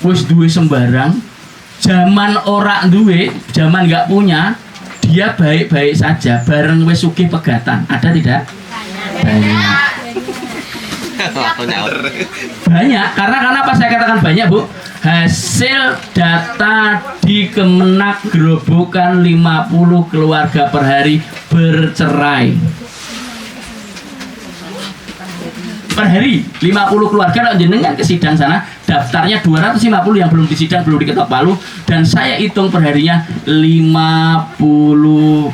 wis duwe sembarang, zaman orang duwe, zaman nggak punya, dia baik-baik saja, bareng wis sugih pegatan. Ada tidak? Banyak. Banyak, karena apa saya katakan banyak Bu? Hasil data di Kemenak Grobogan 50 keluarga per hari bercerai. Per hari 50 keluarga. Kalau jenengan ke sidang sana daftarnya 250 yang belum disidang, belum diketok palu, dan saya hitung perharinya 50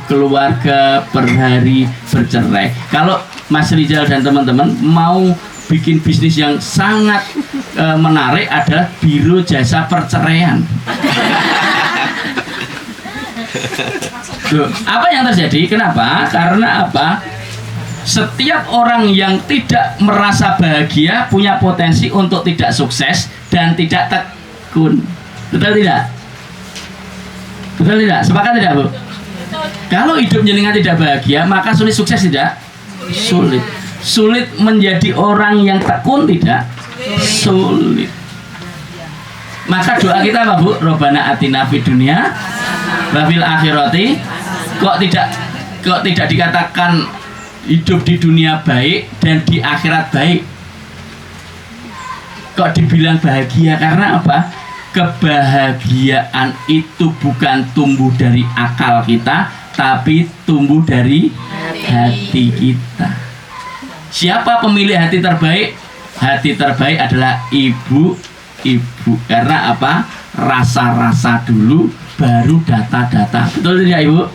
keluarga per hari bercerai. Kalau Mas Rizal dan teman-teman mau bikin bisnis yang sangat menarik adalah biro jasa perceraian. Loh, apa yang terjadi? Kenapa? Karena apa? Setiap orang yang tidak merasa bahagia punya potensi untuk tidak sukses dan tidak tekun. Betul tidak? Betul tidak? Sepakat tidak, Bu? Kalau hidup jenengan tidak bahagia, maka sulit sukses tidak? Sulit. Sulit menjadi orang yang tekun tidak? Sulit. Maka doa kita apa, Bu? Robbana atina fid dunya wa fil akhirati. Kok tidak dikatakan hidup di dunia baik dan di akhirat baik? Kok dibilang bahagia? Karena apa? Kebahagiaan itu bukan tumbuh dari akal kita, tapi tumbuh dari hati kita. Siapa pemilih hati terbaik? Hati terbaik adalah ibu-ibu. Karena apa? Rasa-rasa dulu, baru data-data. Betul tidak, Ibu?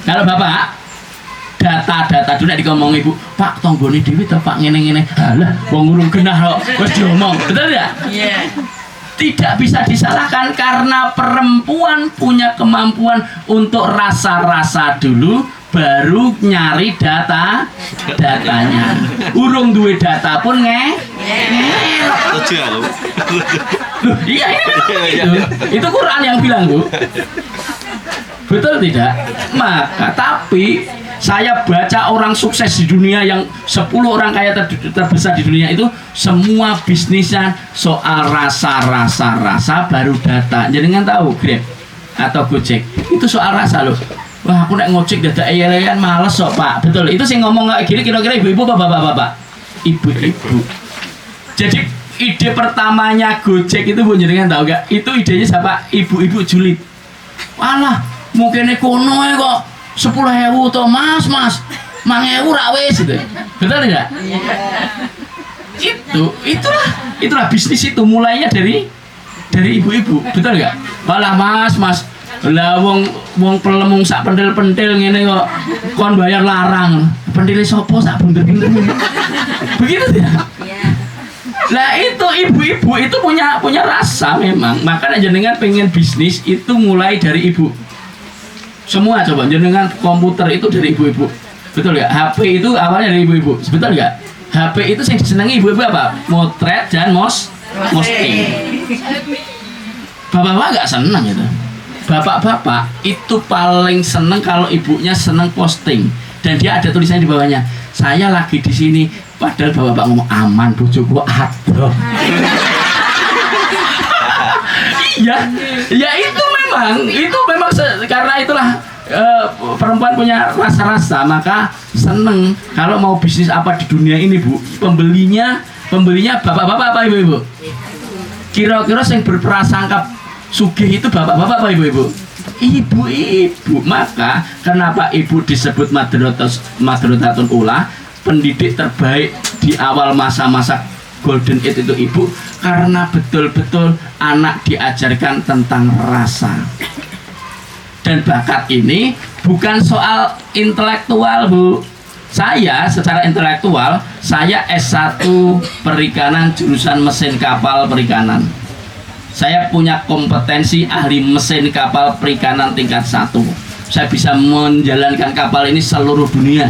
Kalau bapak, data-data dulu dikomong ibu, Pak tonggone dewi to Pak ngene-ngene. Halah, wong urung genah kok wis diomong. Betul tidak? Iya. Tidak bisa disalahkan karena perempuan punya kemampuan untuk rasa-rasa dulu, baru nyari datanya. Urung duwe data pun Loh, iya ini memang itu Quran yang bilang, Bu. Betul tidak? Maka tapi saya baca orang sukses di dunia yang 10 orang kaya terbesar di dunia itu semua bisnisnya soal rasa baru data. Jadi kan tahu Grab atau Gojek itu soal rasa loh. Wah aku nek ngojek dada eyel-eyelan males kok Pak. Betul. Itu sing ngomong kayak gini kira-kira ibu-ibu apa bapak-bapak? Ibu-ibu. Jadi ide pertamanya Gojek itu Bu jenengan tahu gak? Itu idenya siapa? Ibu-ibu julid. Walah mungkin kono kok 10.000 toh mas 5.000 rak wis gitu. Betul tidak? Itulah bisnis itu mulainya dari ibu-ibu. Betul nggak? Walah mas lah wong pelemung sak pentil-pentil ngene kok kon bayar larang. Pentile sopo sak bunder-bunder. Begitu tidak? Lah itu ibu-ibu itu punya rasa memang. Makanya jenengan pengen bisnis itu mulai dari ibu. Semua coba jenengan komputer itu dari ibu-ibu. Betul ya? HP itu awalnya dari ibu-ibu. Betul nggak? HP itu yang disenangi ibu-ibu apa? Motret dan posting. Bapak-bapak nggak senang itu. Bapak-bapak itu paling senang kalau ibunya senang posting dan dia ada tulisannya di bawahnya. Saya lagi di sini. Padahal bapak-bapak ngomong aman bojoku adoh. Iya, ya itu memang karena itulah perempuan punya rasa-rasa, maka seneng kalau mau bisnis apa di dunia ini Bu, pembelinya bapak-bapak apa ibu-ibu? Kira-kira yang berprasangka sugih itu bapak-bapak apa ibu-ibu? Ibu-ibu. Maka kenapa ibu disebut Madrasatun Ula, pendidik terbaik di awal masa-masa Golden Age itu ibu, karena betul-betul anak diajarkan tentang rasa. Dan bakat ini bukan soal intelektual Bu. Saya secara intelektual saya S1 perikanan jurusan mesin kapal perikanan. Saya punya kompetensi ahli mesin kapal perikanan tingkat 1. Saya bisa menjalankan kapal ini seluruh dunia.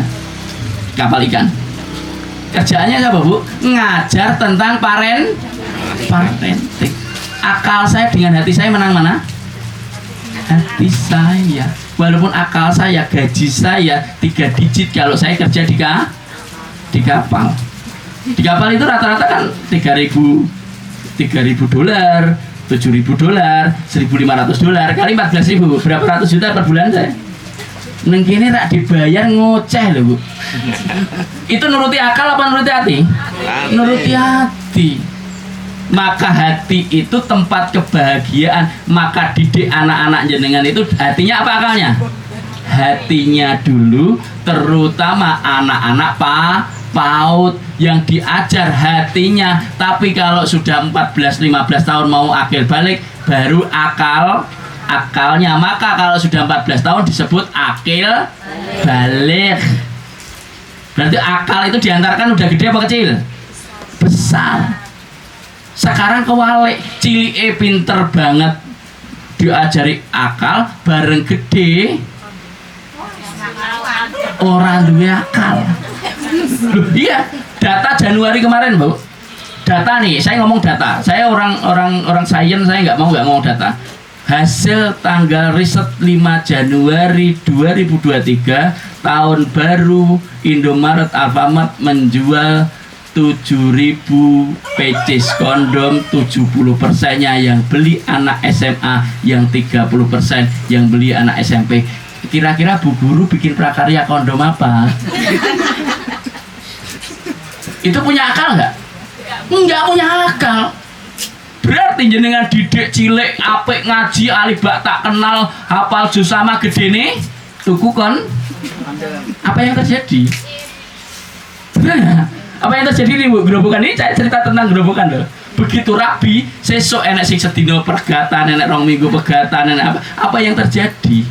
Kapal ikan. Kerjaannya apa Bu? Ngajar tentang parenting. Akal saya dengan hati saya menang mana? Hati saya. Walaupun akal saya, gaji saya 3 digit kalau saya kerja di kapal. Di kapal itu rata-rata kan $3.000, $7.000, $1.500 kali 14.000, berapa ratus juta per bulan saya? Neng kini rak dibayar ngoceh loh Bu. Itu nuruti akal apa nuruti hati? Nuruti hati. Maka hati itu tempat kebahagiaan. Maka didik anak-anak jenengan itu hatinya apa akalnya? Hatinya dulu, terutama anak-anak PAUD yang diajar hatinya. Tapi kalau sudah 14-15 tahun mau akil balik, baru akalnya. Maka kalau sudah 14 tahun disebut akil balik. Berarti akal itu diantarkan udah gede apa kecil? Besar. Sekarang kewalik, cilike pinter banget diajari akal, bareng gede orang duwe akal. Loh iya, data Januari kemarin Bu, data nih, saya ngomong data. Saya orang sains, saya nggak mau ngomong data. Hasil tanggal riset 5 Januari 2023 tahun baru, Indomaret Alfamart menjual 7.000 pcs kondom, 70%-nya yang beli anak SMA, yang 30% yang beli anak SMP. Kira-kira Bu Guru bikin prakarya kondom apa? Itu punya akal nggak? Nggak punya akal. Berarti jenengan didik cilik apik ngaji alibak tak kenal hafal juz sama gede nih tuku kon. Apa yang terjadi? Benar. Apa yang terjadi di gerobokan ini? Saya cerita tentang gerobokan loh. Begitu rabi, sesuk enek sing sedina pergatan, enek rong minggu pegatan, enek apa? Apa yang terjadi?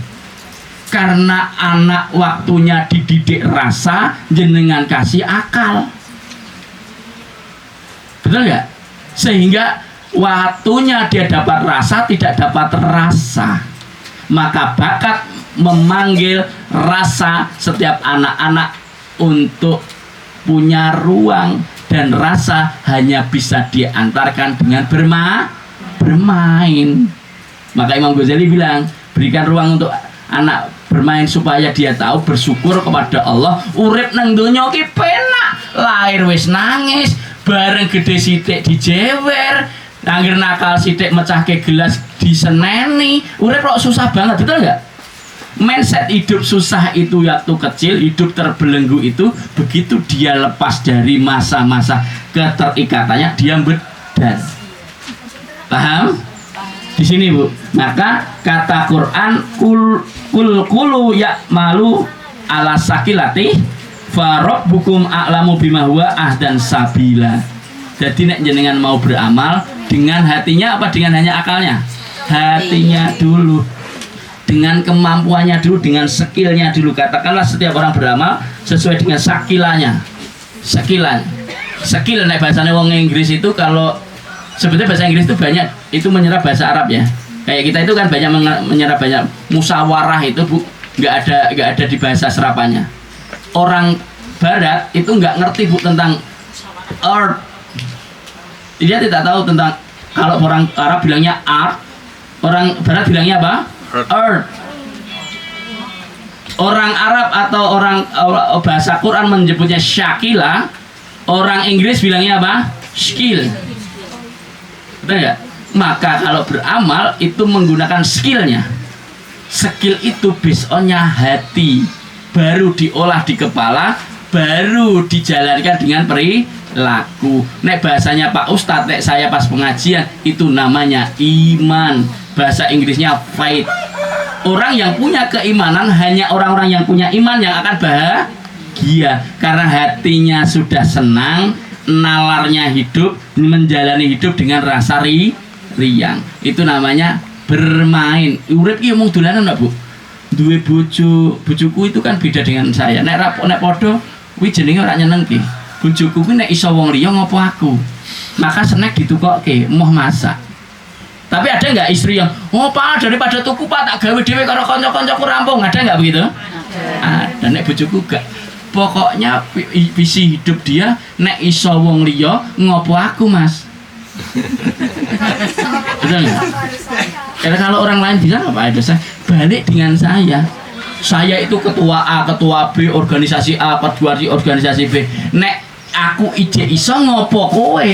Karena anak waktunya dididik rasa, jenengan kasih akal. Betul nggak? Sehingga waktunya dia dapat rasa, tidak dapat rasa. Maka bakat memanggil rasa setiap anak-anak untuk punya ruang, dan rasa hanya bisa diantarkan dengan bermain. Maka Imam Ghazali bilang, berikan ruang untuk anak bermain supaya dia tahu bersyukur kepada Allah. Urip nang donya ki penak, lahir wis nangis, bareng gede sithik dijewer, angger nakal sithik mecahke gelas diseneni. Urip kok susah banget, betul nggak? Mindset hidup susah itu waktu kecil, hidup terbelenggu itu begitu dia lepas dari masa-masa keterikatannya, dia bedar. Paham? Di sini Bu. Maka kata Quran kulu ya malu ala sakilati farabbukum a'lamu bima huwa ahdan sabila. Jadi nek jenengan mau beramal dengan hatinya apa dengan hanya akalnya? Hatinya dulu. Dengan kemampuannya dulu, dengan skillnya dulu. Katakanlah setiap orang beramal sesuai dengan sakilanya. Skill nek bahasanya wong Inggris itu, kalau sebetulnya bahasa Inggris itu banyak itu menyerap bahasa Arab ya. Kayak kita itu kan banyak menyerap banyak musyawarah itu Bu, nggak ada di bahasa serapannya. Orang Barat itu nggak ngerti Bu tentang earth. Dia tidak tahu tentang, kalau orang Arab bilangnya art, orang Barat bilangnya apa? Earth. Orang Arab atau orang bahasa Quran menyebutnya syakila, orang Inggris bilangnya apa? Skill. Betul nggak? Maka kalau beramal itu menggunakan skillnya. Skill itu based on-nya hati, baru diolah di kepala, baru dijalankan dengan perilaku. Nek bahasanya Pak Ustadz, nek saya pas pengajian, itu namanya iman. Bahasa Inggrisnya faith. Orang yang punya keimanan hanya orang-orang yang punya iman yang akan bahagia, karena hatinya sudah senang, nalarnya hidup, menjalani hidup dengan rasa riang. Itu namanya bermain. Urip iki mung dolanan ndak Bu? Duwe bojoku itu kan beda dengan saya. Nek padha kuwi jenenge ora nyenengke. Bojoku kuwi nek iso wong liya ngopo aku. Maka snack ditukokke, moh masak. Tapi ada nggak istri yang, oh Pak, daripada tuku Pak tak gawe dhewe karo kanca-kancaku rampung, ada nggak begitu? Ada. Nek bojoku gak. Pokoknya visi hidup dia, nek iso wong liya ngopo aku Mas. Betul nggak? Karena kalau orang lain bisa apa ada saya balik dengan saya. Saya itu ketua A, ketua B, organisasi A, ketua di organisasi B. Nek aku ije iso ngopo kowe.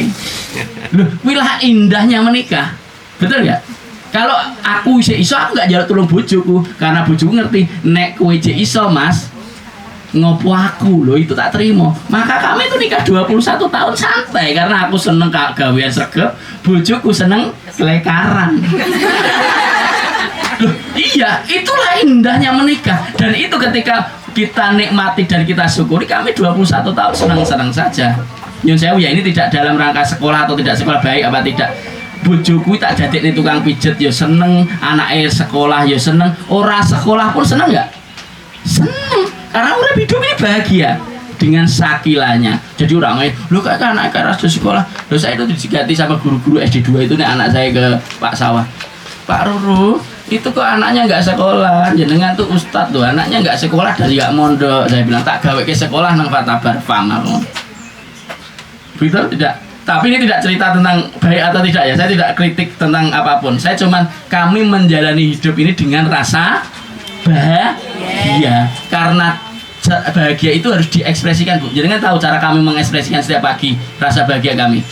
Loh, wilah indahnya menikah. Betul nggak? Kalau aku iso aku nggak jaluk tolong bojoku, karena bojoku ngerti nek kowe ije iso Mas ngopo aku, loh itu tak terima. Maka kami itu nikah 21 tahun santai, karena aku seneng gawean sregep, bojoku seneng lekaran. Loh, iya, itulah indahnya menikah. Dan itu ketika kita nikmati dan kita syukuri, kami 21 tahun senang-senang saja. Nyun sewu ya, ini tidak dalam rangka sekolah atau tidak sekolah, baik apa tidak. Bojoku tak dadekne tukang pijet ya seneng, anaknya sekolah ya seneng, ora sekolah pun seneng nggak? Seneng, karena urip hidup ini bahagia dengan sakilanya. Jadi orangnya, lu kan anak keras di sekolah, lu saya itu diganti sama guru-guru SD2 itu nih anak saya ke Pak Sawah. Pak Ruru, itu kok anaknya nggak sekolah, jenengan tuh ustadz tuh, anaknya nggak sekolah dari nggak mondok. Saya bilang tak gawe ke sekolah nang Fatabar Fam. Betul tidak? Tapi ini tidak cerita tentang baik atau tidak ya. Saya tidak kritik tentang apapun. Saya cuman kami menjalani hidup ini dengan rasa bahagia. Karena bahagia itu harus diekspresikan, Bu. Jadi kan tahu cara kami mengekspresikan setiap pagi rasa bahagia kami.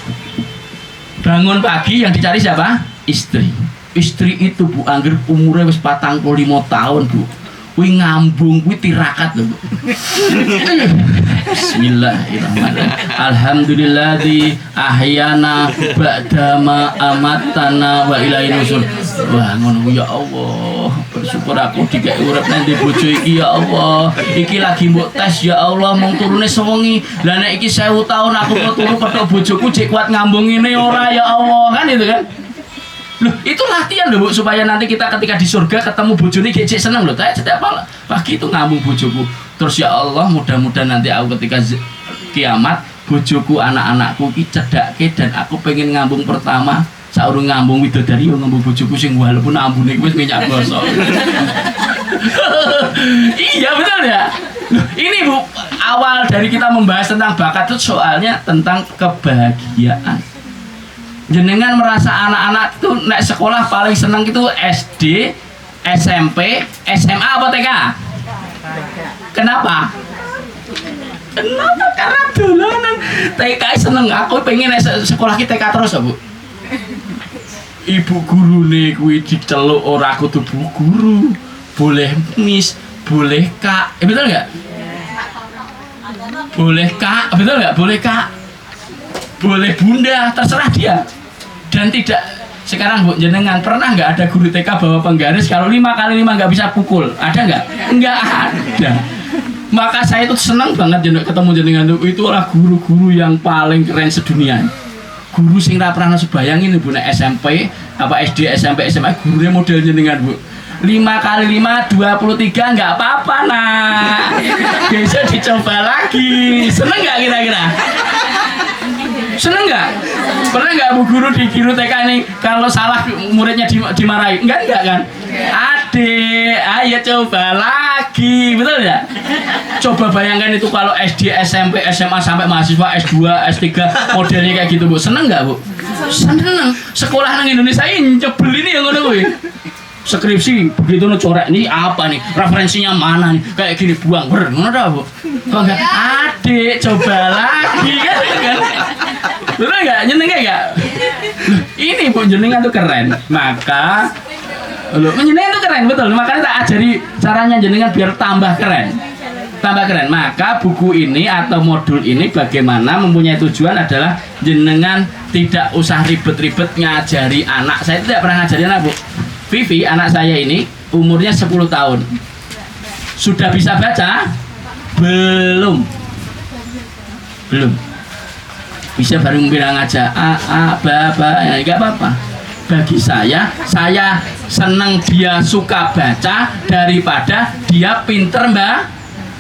Bangun pagi yang dicari siapa? Istri. Istri itu, Bu, angger umurnya wis 45 tahun, Bu. Kuwi ngambung, kuwi tirakat lho, Bu. Bismillahirrahmanirrahim. Alhamdulilladzi ahyana ba'dama amatana wa ilaihi nusyur. Wah, ngono ya Allah. Bersyukur aku dikek urip nang ndi bojo iki ya Allah. Iki lagi mbok tes ya Allah, mung turune sewengi. Lah nek iki 1000 tahun aku kok turu kethok bojoku jek kuat ngambung ngene ora ya Allah. Kan itu kan? Loh, itu latihan loh, Bu, supaya nanti kita ketika di surga ketemu bojone gek seneng loh. Saya setiap pagi itu ngambung bojoku. Terus ya Allah, mudah-mudahan nanti aku ketika kiamat bojoku, anak-anakku ki cedake dan aku pengen ngambung pertama. Saurung ngambung widodari yo ngambung bojoku sing walaupun ambune wis minyak gosok. Iya betul ya. Loh, ini Bu, awal dari kita membahas tentang bakat itu soalnya tentang kebahagiaan. Jenengan merasa anak-anak itu nek sekolah paling senang itu SD, SMP, SMA apa TK? Kenapa? Kenapa? Karena dolanan. TK seneng, aku pengen sekolah kita TK terus ya, Bu. Ibu guru nih kuwi diceluk ora kudu bu guru. Boleh Miss, boleh Kak. Betul nggak? Boleh Kak, betul nggak? Boleh Kak. Boleh Bunda, terserah dia. Dan tidak, sekarang Bu jenengan pernah nggak ada guru TK bawa penggaris kalau 5 kali 5 nggak bisa pukul? Ada nggak? Nggak ada. Maka saya itu senang banget ketemu jenengan itu adalah guru-guru yang paling keren sedunia. Guru sing ra pernah sebayangin Bu, nek SMP apa SD, SMP, SMA gurunya model jenengan, Bu. 5 kali 5 23 nggak apa-apa nah. Besok dicoba lagi. Seneng nggak kira-kira? Seneng nggak? Pernah nggak Bu guru di guru TK ini kalau salah muridnya dimarahi? Enggak kan? Adik, ayo coba lagi, betul ya? Coba bayangkan itu kalau SD, SMP, SMA sampai mahasiswa S2, S3 modelnya kayak gitu, Bu. Seneng nggak, Bu? Seneng. Sekolah nang Indonesia ini nyebel ini yang ngono kuwi. Skripsi begitu coret ini apa nih, referensinya mana nih, kayak gini buang ngono dah, Bu. Kok enggak? Adik, coba lagi kan? Betul nggak? Nyenengnya nggak? Ini Bu jenengan tuh keren. Maka jenengan tuh keren, betul. Makanya tak ajari caranya jenengan biar tambah keren. Tambah keren. Maka buku ini atau modul ini bagaimana mempunyai tujuan adalah jenengan tidak usah ribet-ribet ngajari anak. Saya tidak pernah ngajari anak, Bu. Vivi, anak saya ini umurnya 10 tahun. Sudah bisa baca? Belum. Bisa baru bilang aja a ba ya enggak apa-apa. Bagi saya senang dia suka baca daripada dia pinter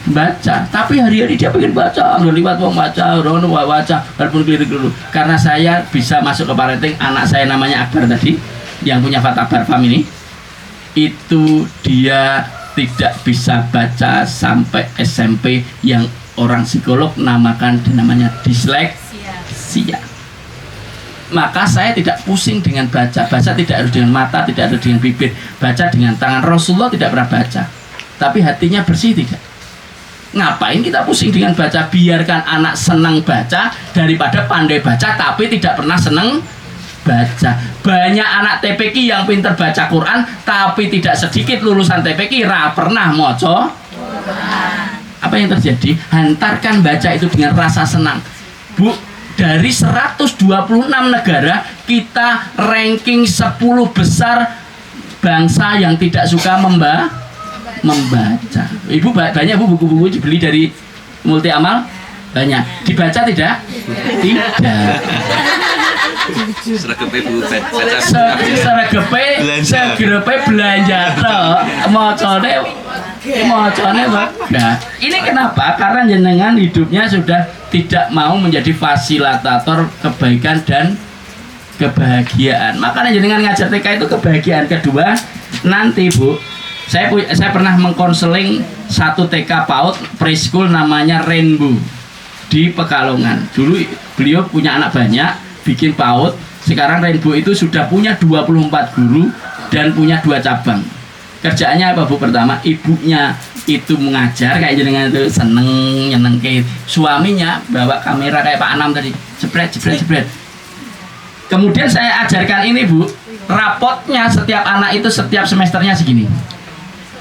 baca. Tapi hari-hari dia pengen baca, liwat wong baca, walaupun keliru. Karena saya bisa masuk ke parenting, anak saya namanya Akbar tadi, yang punya Fatabar Family, itu dia tidak bisa baca sampai SMP yang orang psikolog namakan namanya disleksia. Maka saya tidak pusing dengan baca. Baca tidak harus dengan mata, tidak harus dengan bibir. Baca dengan tangan. Rasulullah tidak pernah baca, tapi hatinya bersih tidak. Ngapain kita pusing dengan baca? Biarkan anak senang baca daripada pandai baca tapi tidak pernah senang baca. Banyak anak TPQ yang pinter baca Quran tapi tidak sedikit lulusan TPQ ra pernah moco. Apa yang terjadi? Hantarkan baca itu dengan rasa senang, Bu. Dari 126 negara kita ranking 10 besar bangsa yang tidak suka membaca. Ibu banyak Bu buku-buku dibeli dari Multi Amal? Banyak. Dibaca tidak? Tidak. Sregepe Bu, sregepe belanja tok. Macane enggak. Ini kenapa? Karena jenengan hidupnya sudah tidak mau menjadi fasilitator kebaikan dan kebahagiaan. Makanya jenengan ngajar TK itu kebahagiaan. Kedua, nanti Bu, saya pernah mengkonseling satu TK PAUD preschool namanya Rainbow di Pekalongan. Dulu beliau punya anak banyak, bikin PAUD. Sekarang Rainbow itu sudah punya 24 guru dan punya 2 cabang. Kerjaannya apa Bu? Pertama, ibunya itu mengajar kayak jenengan itu seneng nyeneng ke, suaminya bawa kamera kayak Pak Anam tadi, jebret. Kemudian saya ajarkan ini Bu, rapotnya setiap anak itu setiap semesternya segini.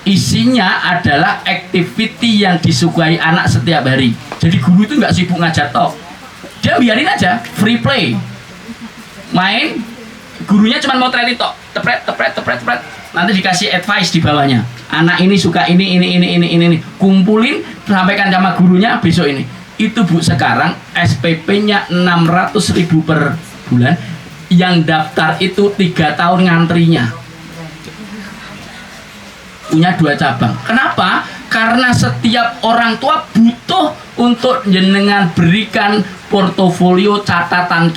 Isinya adalah activity yang disukai anak setiap hari. Jadi guru itu nggak sibuk ngajar tok, dia biarin aja free play, main. Gurunya cuma mau training tok, tepret. Nanti dikasih advice di bawahnya. Anak ini suka ini. Kumpulin, sampaikan sama gurunya besok ini. Itu Bu, sekarang SPP-nya 600.000 per bulan. Yang daftar itu 3 tahun ngantrinya. Punya 2 cabang. Kenapa? Karena setiap orang tua butuh untuk jenengan berikan portofolio catatan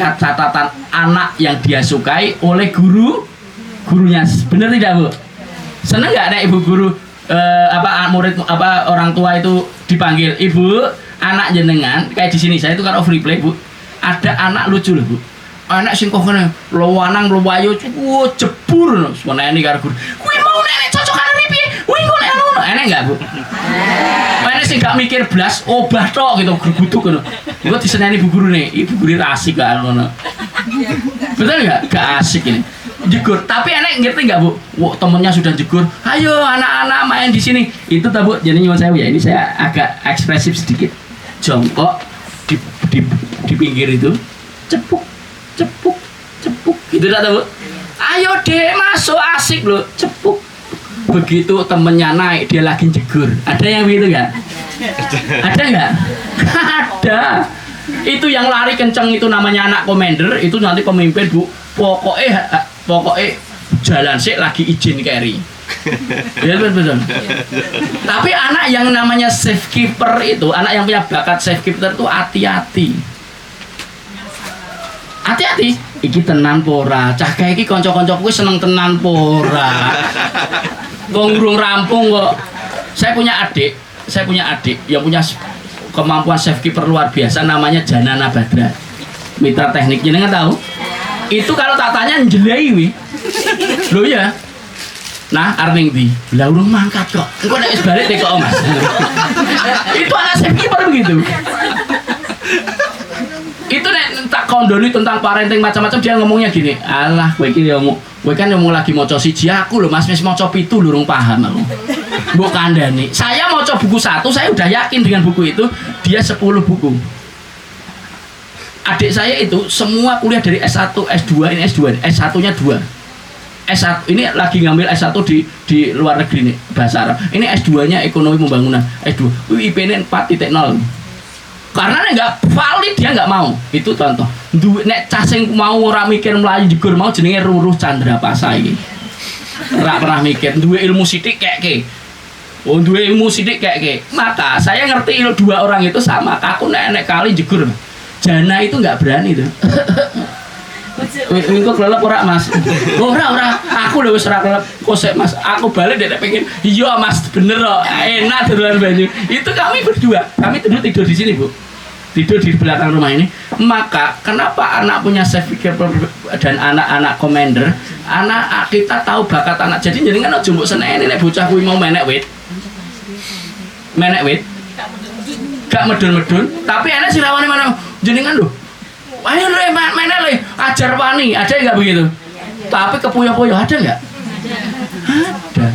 anak yang dia sukai oleh gurunya. Bener tidak Bu? Seneng nggak ada ibu guru orang tua itu dipanggil, "Ibu, anak jenengan kayak di sini saya itu kan free play Bu. Ada anak lucu loh Bu. Anak sing kok ngene, lowanang lowayo jebur no. Semana ini karo guru. Kuwi mau nenek cocok karo piye? Kuwi kok nek ngono. Enak enggak Bu? Mana sih gak mikir blas, obah tok gitu, gerbutuk gitu. Gue diseneni ibu guru nih, ibu guru asik gak ngono. Betul nggak? Gak asik ini. Jegur, tapi anak ngerti nggak Bu? Wah, temennya sudah jegur. Ayo anak-anak main di sini. Itu tak Bu? Jadi nyuwun saya ya, ini saya agak ekspresif sedikit. Jongkok di pinggir itu, cepuk, gitu tak Bu? Ayo deh masuk, asik loh, cepuk. Begitu temennya naik, dia lagi jegur. Ada yang begitu nggak? Ada nggak? Ada. Itu yang lari kenceng itu namanya anak commander. Itu nanti pemimpin Bu. Pokoknya jalan sih lagi izin carry. Ya betul. Tapi anak yang namanya safe keeper itu, anak yang punya bakat safe keeper itu hati-hati. Hati-hati. Iki tenan pora. Cah kayak iki konco-konco kuwi seneng tenan pora. Wong urung rampung kok. Saya punya adik yang punya kemampuan safe keeper luar biasa, namanya Janana Badra. Mitra teknik jenengan tahu? Itu kalau tak tanya njelai wi. Loh ya. Nah, arning di. Lah urung mangkat kok. Engko nek wis balik teko Mas. Itu anak safe keeper begitu. Itu nek tak kondoni tentang parenting macam-macam, dia ngomongnya gini, alah kowe iki kowe kan ngomong lagi maca siji, aku lho Mas wis maca 7 lho urung paham aku. Mbok kandhani. Saya maca buku 1, saya udah yakin dengan buku itu, dia 10 buku. Adik saya itu semua kuliah dari S1, S2, ini S2, S1-nya 2. S1 ini lagi ngambil S1 di luar negeri nih, bahasa Arab. Ini S2-nya ekonomi pembangunan, S2. IP-nya 4.0. Karena nggak valid, dia nggak mau. Itu contoh. Nek cacing mau ora mikir melayu jegur mau jenenge Ruruh Chandra Pasa iki. Ora pernah mikir, duwe ilmu sithik kek. Oh, duwe ilmu sithik kek. Maka saya ngerti 2 orang itu sama. Aku nek kali jegur. Jana itu nggak berani tuh. Engko kelelep ora Mas. Ora. Aku lho wis ora kelelep kosek Mas. Aku balik dek pengen. Iya Mas, bener kok. Enak dolan banyu. Itu kami berdua. Kami tidur di sini, Bu. Tidur di belakang rumah ini. Maka kenapa anak punya safe keeper dan anak-anak commander? Anak kita tahu bakat anak. Jadi jenengan aja mbok seneni nek bocah kuwi mau menek wit. Gak medun-medun, tapi anak sirawane mana? Jenengan lho. Ayo le main le, ajar wani, ada nggak begitu? Tapi kepuyo-puyo ada nggak? Ada.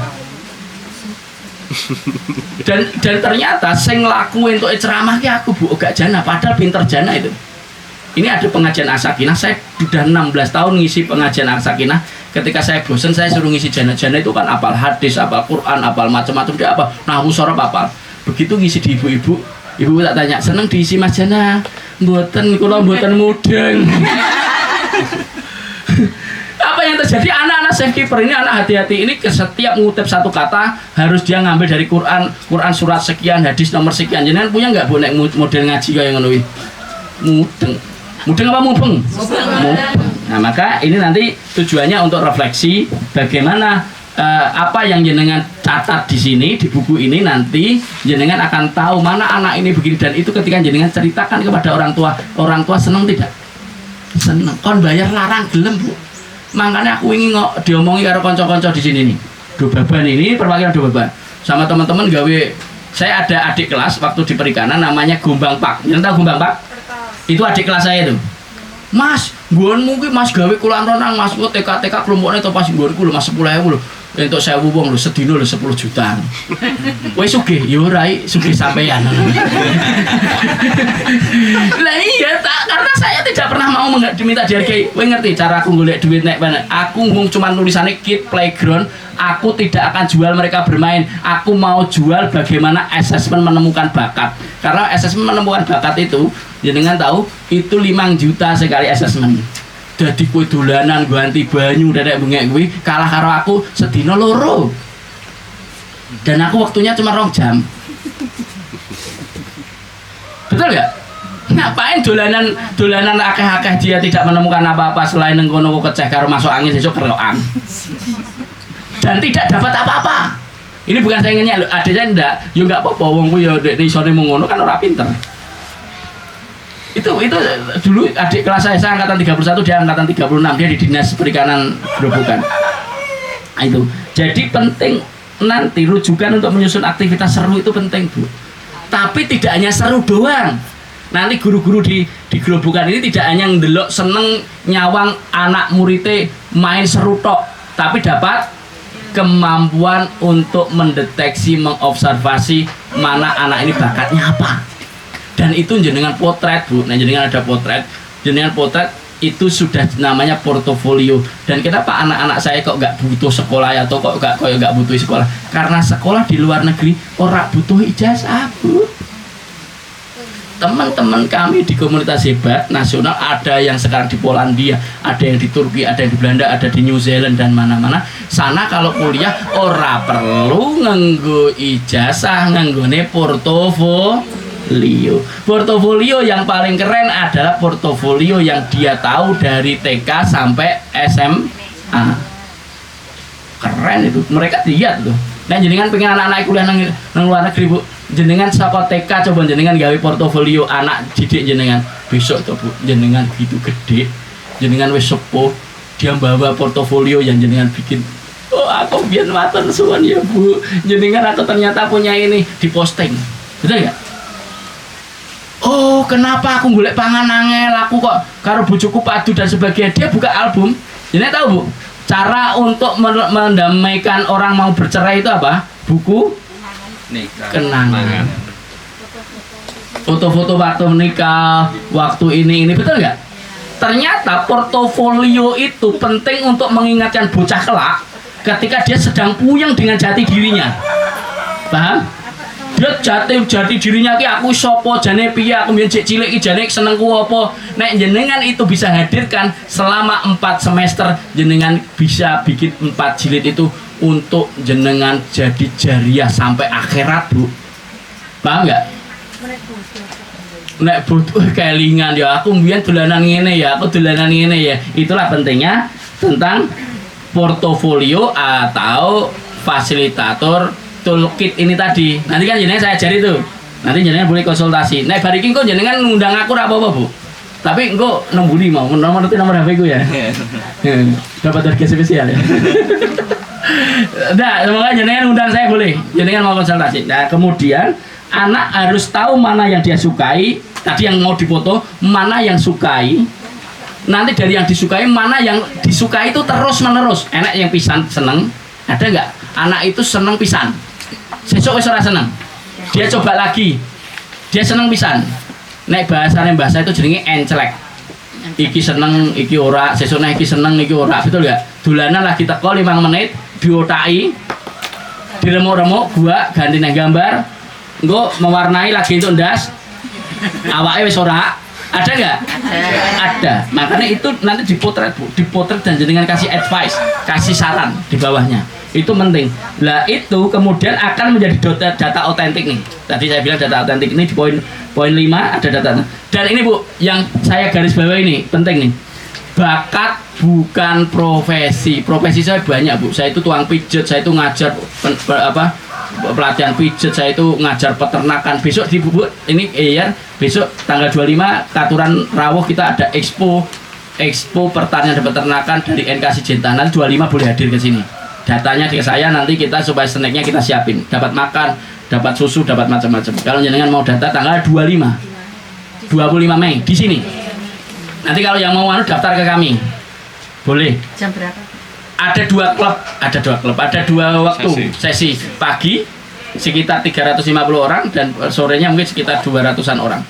Dan ternyata sing lakuin untuk ceramah ki aku Bu, gak Jana, padahal pinter Jana itu. Ini ada pengajian As-Sakinah, saya sudah 16 tahun ngisi pengajian As-Sakinah. Ketika saya bosan, saya suruh ngisi Jana. Jana itu kan apal hadis, apal Quran, apal macam-macam, dia apa? Nahwu sorab apal. Begitu ngisi di ibu-ibu, ibu tak tanya, seneng diisi Mas Jana? Mboten, kula mboten mudeng. Apa yang terjadi? Anak-anak safe keeper ini, anak hati-hati ini, setiap ngutip satu kata harus dia ngambil dari Quran surat sekian, hadis nomor sekian. Jenengan punya nggak bonek model ngaji kayak ngono iki? Mudeng apa mubeng? Mubeng. Nah, maka ini nanti tujuannya untuk refleksi bagaimana apa yang jenengan catat di sini di buku ini, nanti jenengan akan tahu mana anak ini begini, dan itu ketika jenengan ceritakan kepada orang tua senang tidak? seneng. Kon bayar larang gelem, Bu. Makanya aku ingin diomongi karo kanca-kanca di sini nih. Dobaban ini perwakilan Dobaban. Sama teman-teman gawe, saya ada adik kelas waktu di perikanan namanya Gombang Pak. Yang tahu Gombang Pak? Itu adik kelas saya itu. Mas, nggon mungkin Mas gawe kulan renang, Mas kok TK kelompoknya atau pas nggonku lho Mas 10.000 lho. Untuk 1.000 wong lho sedina lho 10 juta. Wis sugih, yo ora sugih sampeyan. Lah iya tak, karena saya tidak pernah mau diminta dihargai. Kowe ngerti cara aku golek duit nek aku ngomong cuma tulisannya kid playground, aku tidak akan jual mereka bermain. Aku mau jual bagaimana asesmen menemukan bakat. Karena asesmen menemukan bakat itu jenengan tahu itu 5 juta sekali asesmen. Jadi kue dolanan ganti banyu dadek bengek gue kalah karo aku sedina loro. Dan aku waktunya cuma 2 jam. Betul ya? Ngapain dolanan akeh-akeh dia tidak menemukan apa-apa selain nengkono keceh karo masuk angin sesuk kerokan. Dan tidak dapat apa-apa. Ini bukan saya ngenyek lho, adanya ndak, yo enggak apa-apa wong ku yo nek isone mung ngono kan ora pinter. Itu dulu adik kelas saya angkatan 31, dia angkatan 36, dia di dinas perikanan Grobogan. Nah, itu jadi penting nanti rujukan untuk menyusun aktivitas seru itu penting, Bu. Tapi tidak hanya seru doang. Nanti guru-guru di Grobogan ini tidak hanya ndelok seneng nyawang anak muridnya main seru tok, tapi dapat kemampuan untuk mendeteksi, mengobservasi mana anak ini bakatnya apa. Dan itu jenengan potret, Bu. Nah, jenengan ada potret, jenengan potret itu sudah namanya portofolio. Dan kenapa anak-anak saya kok nggak butuh sekolah atau kok nggak butuh sekolah? Karena sekolah di luar negeri orang butuh ijazah, Bu. Teman-teman kami di komunitas hebat nasional ada yang sekarang di Polandia, ada yang di Turki, ada yang di Belanda, ada di New Zealand dan mana-mana. Sana kalau kuliah ora perlu nganggo ijazah, nganggone portofolio yang paling keren adalah portofolio yang dia tahu dari TK sampai SMA. Keren itu, mereka lihat tuh. Nah, jenengan pengen anak-anak kuliah nang luar negeri, Bu. Jenengan saka TK coba jenengan gawe portofolio anak didik jenengan. Besok tuh, Bu, jenengan gitu gede, jenengan wis sepuh, dia bawa portofolio yang jenengan bikin. Oh, aku biar matur suwun ya, Bu. Jenengan atau ternyata punya ini diposting. Betul ya? Oh, kenapa aku golek pangan angel, aku kok karo bojoku padu dan sebagainya. Dia buka album. Jadi tahu, Bu, cara untuk mendamaikan orang mau bercerai itu apa? Buku kenangan. Foto-foto waktu menikah, waktu ini betul nggak? Ternyata portofolio itu penting untuk mengingatkan bocah kelak ketika dia sedang puyeng dengan jati dirinya. Paham? Dia jati dirinya ki aku sopo jane piye, aku mbiyen cek cilik ki jane senengku apa. Nek jenengan itu bisa hadirkan selama 4 semester, jenengan bisa bikin 4 jilid itu untuk jenengan jadi jariah sampai akhirat, Bu. Paham nggak? Nek butuh kelingan ya aku mbiyen dolanan ngene ya, aku dolanan ngene ya. Itulah pentingnya tentang portofolio atau fasilitator toolkit ini tadi. Nanti kan jenengan saya ajari tuh. Nanti jenengan boleh konsultasi. Nek bariki kok jenengan ngundang aku ora apa-apa, Bu. Tapi engko nembuni mau nomor HP ku ya. Dapat harga spesial ya. Nah, semoga jenengan undang saya boleh. Jenengan mau konsultasi. Nah, kemudian anak harus tahu mana yang dia sukai. Tadi yang mau dipoto, mana yang sukai. Nanti dari yang disukai, mana yang disukai itu terus menerus. Enak yang pisan seneng. Ada nggak? Anak itu seneng pisan. Sesuk wis ora seneng. Dia coba lagi. Dia seneng pisan. Nek bahasa itu jenenge encelek. Iki seneng, iki ora, sesuk nek iki seneng, iki ora. Betul gak? Dolanan lagi teko 5 menit, diotaki, diremuk-remuk, gua ganti nang gambar. Engko mewarnai lagi untuk ndas. Awake wis ora. Ada nggak? Ada. Makanya itu nanti dipotret, Bu. Dipotret dan jenengan kasih advice, kasih saran di bawahnya. Itu penting. Lah itu kemudian akan menjadi data otentik nih. Tadi saya bilang data otentik ini di poin 5 ada data. Dan ini, Bu, yang saya garis bawah ini penting nih. Bakat bukan profesi. Profesi saya banyak, Bu. Saya itu tukang pijet, saya itu ngajar pelatihan pijet, saya itu ngajar peternakan. Besok di Bu ini besok tanggal 25 Katuran Rawuh kita ada expo Expo Pertanian dan Peternakan dari NKC Jentanan 25 boleh hadir ke sini. Datanya ke saya, nanti kita supaya snacknya kita siapin, dapat makan, dapat susu, dapat macam-macam. Kalau jenengan mau data tanggal 25 Mei di sini. Nanti kalau yang mau daftar ke kami, boleh. Jam berapa? Ada dua klub, ada dua waktu sesi pagi sekitar 350 orang dan sorenya mungkin sekitar 200-an orang.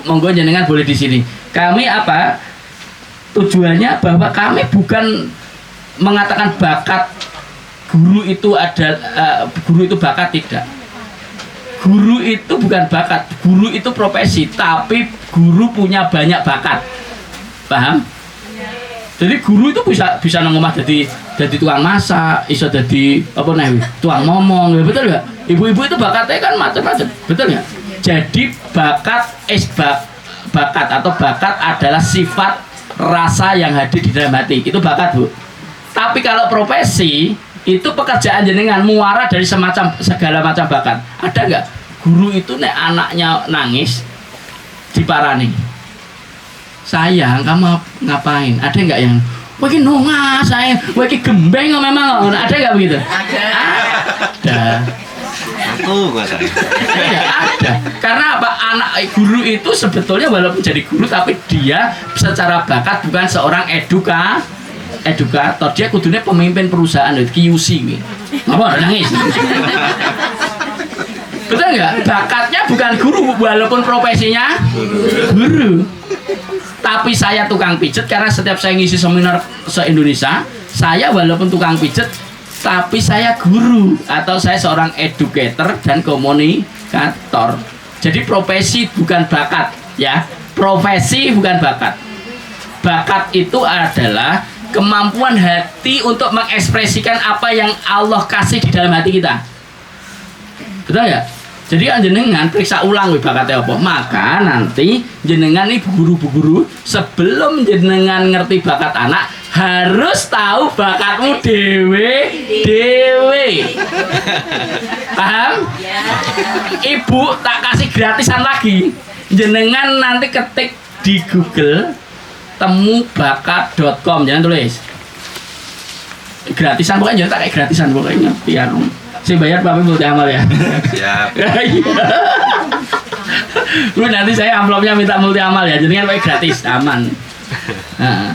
Monggo jenengan boleh di sini. Kami apa? Tujuannya bahwa kami bukan mengatakan bakat guru itu guru itu bakat, tidak. Guru itu bukan bakat, guru itu profesi, tapi guru punya banyak bakat. Paham? Jadi guru itu bisa nang omah jadi tukang masak, iso jadi tukang ngomong, betul nggak? Ibu-ibu itu bakatnya kan macam-macam, betul nggak? Jadi bakat atau bakat adalah sifat rasa yang hadir di dalam hati, itu bakat, Bu. Tapi kalau profesi itu pekerjaan jenengan muara dari segala macam bakat. Ada nggak guru itu nek anaknya nangis diparani, sayang kamu ngapain? Ada nggak yang wah ini nongas sayang, wah ini gembeng memang? Ada nggak begitu? Ada. Ada. Karena apa? Anak guru itu sebetulnya walaupun jadi guru tapi dia secara bakat bukan seorang edukator, dia kudunya pemimpin perusahaan, QC. Apa nangis? Betul nggak? Bakatnya bukan guru walaupun profesinya guru. Tapi saya tukang pijet karena setiap saya ngisi seminar se-Indonesia, saya walaupun tukang pijet tapi saya guru atau saya seorang educator dan komunikator. Jadi profesi bukan bakat, ya. Profesi bukan bakat. Bakat itu adalah kemampuan hati untuk mengekspresikan apa yang Allah kasih di dalam hati kita. Betul ya? Jadi jenengan periksa ulang bakatnya apa. Maka nanti jenengan nih guru-guru sebelum jenengan ngerti bakat anak harus tahu bakatmu dewe. Paham? Ibu tak kasih gratisan lagi. Jenengan nanti ketik di Google temubakat.com, jangan tulis gratisan, pokoknya jangan tak kayak gratisan pokoknya biar si bayar Bapak multi amal ya. Siap. Lu nanti saya amplopnya minta multi amal ya, jadi kan pakai gratis, aman. Nah,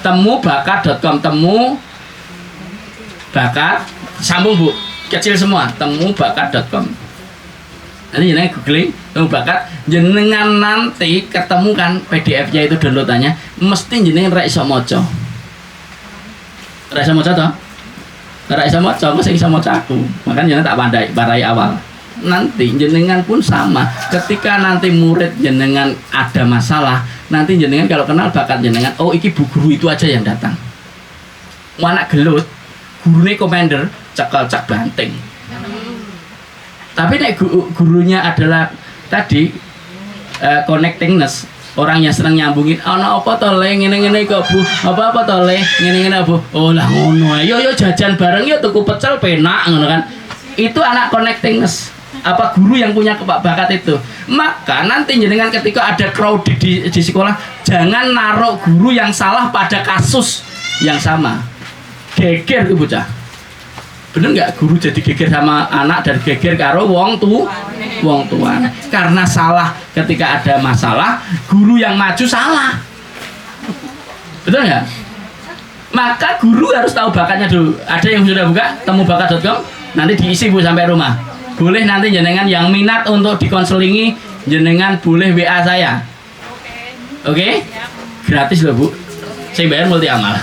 temubakat.com, temu bakat sambung Bu, kecil semua, temubakat.com. Nanti jenengan googling temu bakat, jenengan nanti ketemu kan PDF-nya itu downloadannya, mesti jenengan ra iso maca. Ra iso maca toh? Ra iso maca, mesti iso maca aku. Makanya jenengan tak parai awal. Nanti jenengan pun sama. Ketika nanti murid jenengan ada masalah, nanti jenengan kalau kenal bakat jenengan, oh iki bu guru itu aja yang datang. Anak gelut, gurune komander, cekal-cek banting. Tapi nek gurunya adalah tadi connectingness, orang yang senang nyambungin, ana apa to le ngene-ngene kok Bu, apa to le ngene-ngene Bu, oh lah ngono ae, yo jajan bareng yo tuku pecel penak ngono kan. Itu anak connectingness, apa guru yang punya bakat itu. Maka nanti jenengan ketika ada crowd di sekolah, jangan naruh guru yang salah pada kasus yang sama. Geger tuh bocah. Bener nggak guru jadi geger sama anak dan geger karo wong tua karena salah. Ketika ada masalah guru yang maju salah, betul nggak? Maka guru harus tahu bakatnya dulu. Ada yang sudah buka temubakat.com, nanti diisi Bu sampai rumah. Boleh nanti jenengan yang minat untuk dikonselingi, jenengan boleh WA saya. Oke? Gratis loh Bu, saya bayar multi amal.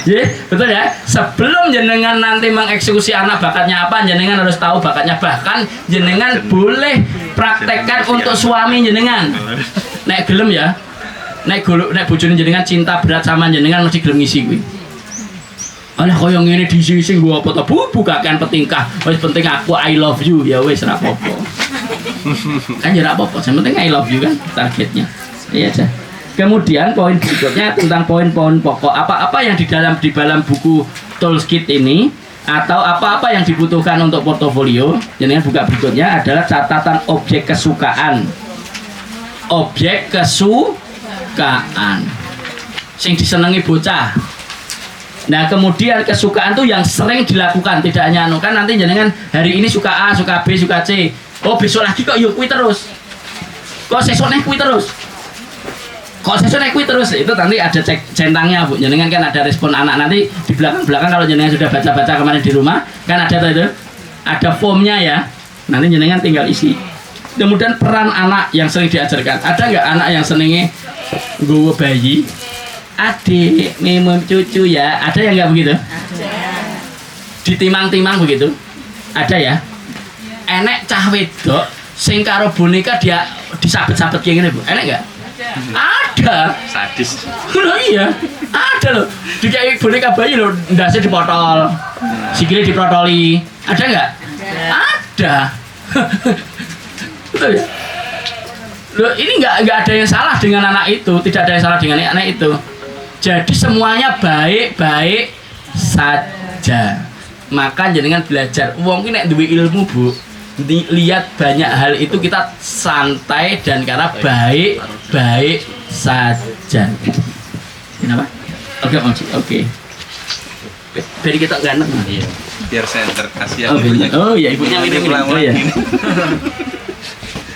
Jadi betul ya, sebelum jenengan nanti mengeksekusi anak bakatnya apa, jenengan harus tahu bakatnya. Bahkan jenengan boleh praktekkan untuk suami jenengan. Nek gelem ya, nek bojone jenengan cinta berat sama jenengan mesti gelem ngisi kuwi. Alah koyo ngene diisi-isi gua apa to Bu, bukakan petingkah. Wis penting aku I love you ya wis ora apa-apa. Kan ya ora apa-apa, yang penting I love you kan targetnya. Iya aja. Kemudian poin berikutnya tentang poin-poin pokok apa-apa yang di dalam buku Toolkit ini atau apa-apa yang dibutuhkan untuk portofolio. Jenengan buka berikutnya adalah catatan objek kesukaan. Objek kesukaan. kesukaan sing disenengi bocah. Nah kemudian kesukaan tuh yang sering dilakukan, tidak hanya anu kan nanti jenengan hari ini suka A, suka B, suka C. Oh besok lagi kok yuk kui terus. Kok sesuk nek kui terus. Kok sesuk nek kui terus. Itu nanti ada cek centangnya Bu. Jenengan kan ada respon anak nanti di belakang-belakang kalau jenengan sudah baca-baca kemarin di rumah kan ada itu. Ada formnya ya. Nanti jenengan tinggal isi. Kemudian peran anak yang sering diajarkan. Ada nggak anak yang senengnya nggawa bayi? Adik, minum cucu ya. Ada yang nggak begitu? Ada. Ditimang-timang begitu? Ada ya? Enek cah wedok sing karo boneka dia disabet-sabet kayak gini Bu. Enek nggak? Ada. Sadis. Loh iya. Ada loh. Dikai boneka bayi loh, ndasnya dipotol. Sikile diprotoli. Ada nggak? Ada. Betul ya? Loh ini nggak ada yang salah dengan anak itu, tidak ada yang salah dengan anak itu. Jadi semuanya baik-baik saja. Maka jenengan belajar. Wong ki nek duwe ilmu Bu, lihat banyak hal itu kita santai dan karena baik-baik saja. Kenapa? Oke. Biar kita nggak enak. Iya. Biar center kasihan Oh, ibunya. oh iya ibunya minum. Oh iya.